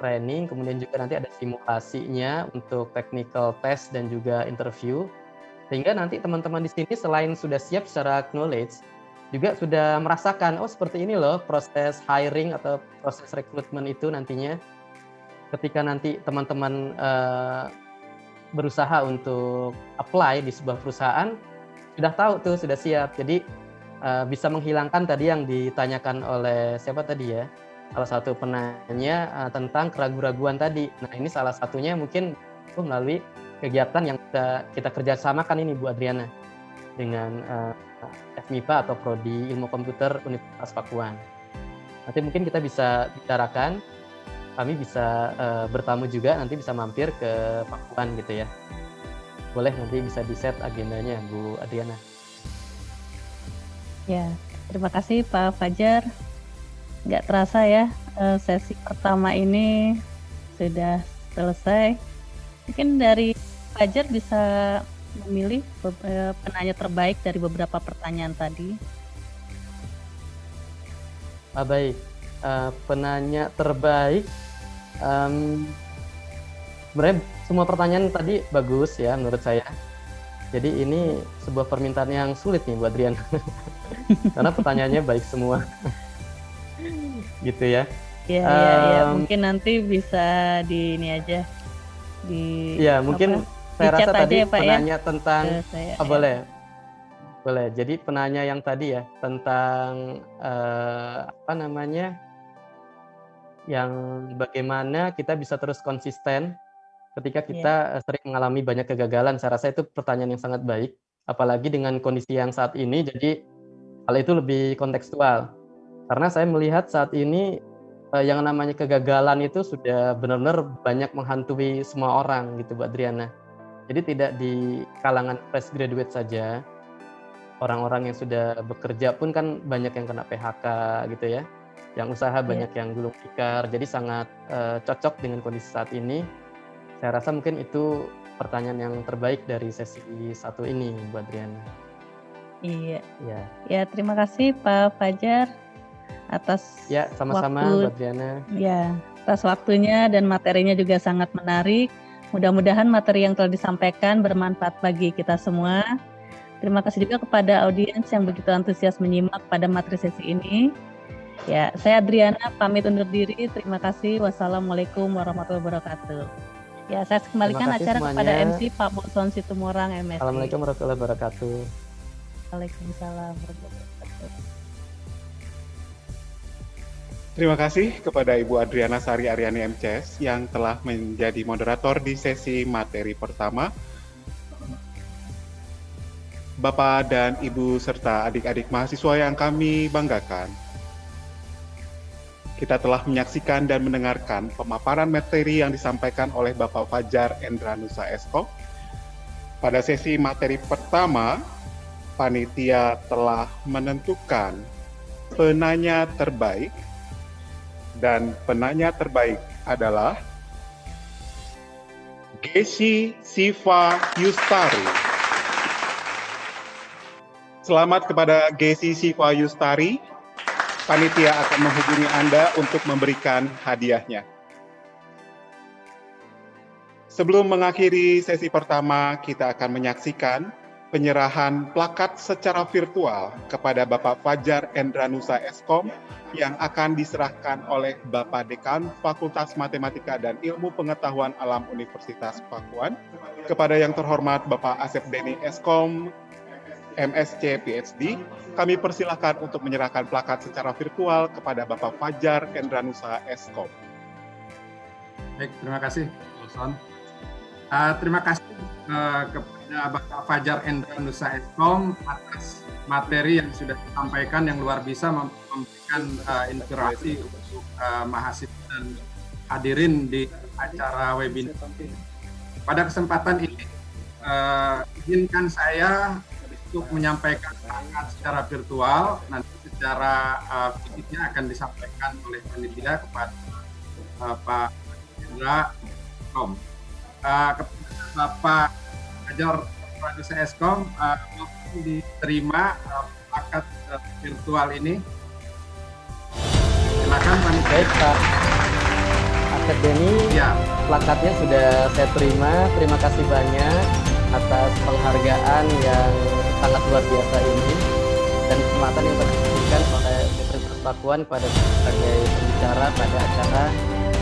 training, kemudian juga nanti ada simulasinya untuk technical test dan juga interview, sehingga nanti teman-teman di sini selain sudah siap secara knowledge juga sudah merasakan oh seperti ini loh proses hiring atau proses rekrutmen itu nantinya ketika nanti teman-teman berusaha untuk apply di sebuah perusahaan sudah tahu tuh, sudah siap. Jadi bisa menghilangkan tadi yang ditanyakan oleh siapa tadi ya, salah satu penanya tentang keraguan-keraguan tadi. Nah ini salah satunya mungkin melalui kegiatan yang kita kerjasamakan ini Bu Adriana dengan FMIPA atau Prodi Ilmu Komputer Universitas Pakuan. Nanti mungkin kita bisa bicarakan, kami bisa bertamu juga, nanti bisa mampir ke Pakuan gitu ya. Boleh, nanti bisa di-set agendanya Bu Adriana. Ya, terima kasih Pak Fajar. Nggak terasa ya, sesi pertama ini sudah selesai. Mungkin dari Fajar bisa memilih penanya terbaik dari beberapa pertanyaan tadi. Baik, penanya terbaik. Sebenarnya semua pertanyaan tadi bagus ya menurut saya. Jadi ini sebuah permintaan yang sulit nih Bu Adrian. Karena pertanyaannya baik semua. Gitu ya. Iya, mungkin nanti bisa di ini aja. Ya, mungkin saya rasa tadi ya, Pak, penanya ya? tentang Saya, boleh. Jadi penanya yang tadi ya tentang yang bagaimana kita bisa terus konsisten ketika kita sering mengalami banyak kegagalan. Saya rasa itu pertanyaan yang sangat baik, apalagi dengan kondisi yang saat ini. Jadi hal itu lebih kontekstual. Karena saya melihat saat ini yang namanya kegagalan itu sudah benar-benar banyak menghantui semua orang gitu Bu Adriana. Jadi tidak di kalangan fresh graduate saja, orang-orang yang sudah bekerja pun kan banyak yang kena PHK gitu ya, yang usaha banyak yang gulung tikar, jadi sangat cocok dengan kondisi saat ini. Saya rasa mungkin itu pertanyaan yang terbaik dari sesi 1 ini Bu Adriana. Iya. Ya, terima kasih Pak Fajar atas sama-sama waktu, Bu Adriana. Ya, atas waktunya dan materinya juga sangat menarik. Mudah-mudahan materi yang telah disampaikan bermanfaat bagi kita semua. Terima kasih juga kepada audiens yang begitu antusias menyimak pada materi sesi ini. Ya, saya Adriana pamit undur diri. Terima kasih. Wassalamualaikum warahmatullahi wabarakatuh. Ya, saya kembalikan Terima kasih acara semuanya. kepada MC Pak Bolson Situmorang, MSc. Assalamualaikum warahmatullahi wabarakatuh. Waalaikumsalam warahmatullahi wabarakatuh. Terima kasih kepada Ibu Adriana Sari Aryani MCS yang telah menjadi moderator di sesi materi pertama. Bapak dan Ibu serta adik-adik mahasiswa yang kami banggakan, kita telah menyaksikan dan mendengarkan pemaparan materi yang disampaikan oleh Bapak Fajar Endranusa Eskom. Pada sesi materi pertama, panitia telah menentukan penanya terbaik, dan penanya terbaik adalah Gesi Siva Yustari. Selamat kepada Gesi Siva Yustari. Panitia akan menghubungi Anda untuk memberikan hadiahnya. Sebelum mengakhiri sesi pertama, kita akan menyaksikan penyerahan plakat secara virtual kepada Bapak Fajar Endranusa Eskom yang akan diserahkan oleh Bapak Dekan Fakultas Matematika dan Ilmu Pengetahuan Alam Universitas Pakuan kepada yang terhormat Bapak Asep Deni Eskom, MSc PhD. Kami persilahkan untuk menyerahkan plakat secara virtual kepada Bapak Fajar Endranusa Eskom. Baik, terima kasih, Bolson. Terima kasih kepada Bapak Fajar Endranusa Eskom atas materi yang sudah disampaikan yang luar biasa, memberikan inspirasi untuk mahasiswa dan hadirin di acara webinar. Pada kesempatan ini, izinkan saya untuk menyampaikan plakat secara virtual, nanti secara fisiknya akan disampaikan oleh panitia kepada Pak Indra Eskom. Kepada Bapak Fajar Endranusa Eskom, diterima plakat virtual ini. Silakan panitia. Baik, Pak Asep Deni, Ya. plakatnya sudah saya terima. Terima kasih banyak atas penghargaan yang sangat luar biasa ini dan kesempatan yang diberikan oleh Universitas Pakuan kepada sebagai pembicara pada acara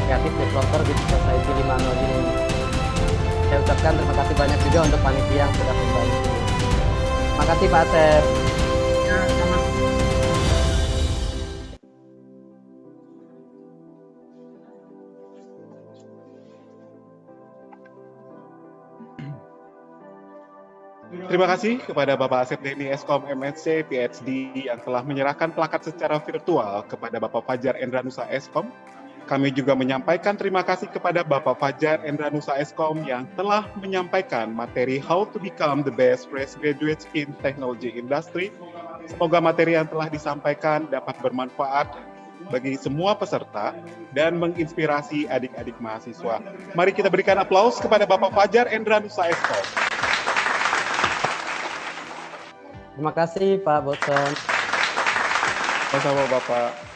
Creative Developer with Society 5.0 ini. Saya ucapkan terima kasih banyak juga untuk panitia yang sudah membantu. Terima kasih Pak Asep. Ya, sama. Terima kasih kepada Bapak Asep Deni Eskom MSc PhD yang telah menyerahkan plakat secara virtual kepada Bapak Fajar Endranusa Eskom. Kami juga menyampaikan terima kasih kepada Bapak Fajar Endranusa Eskom yang telah menyampaikan materi How to Become the Best Fresh Graduates in Technology Industry. Semoga materi yang telah disampaikan dapat bermanfaat bagi semua peserta dan menginspirasi adik-adik mahasiswa. Mari kita berikan aplaus kepada Bapak Fajar Endranusa Eskom. Terima kasih Pak Bolson. Sama-sama Bapak.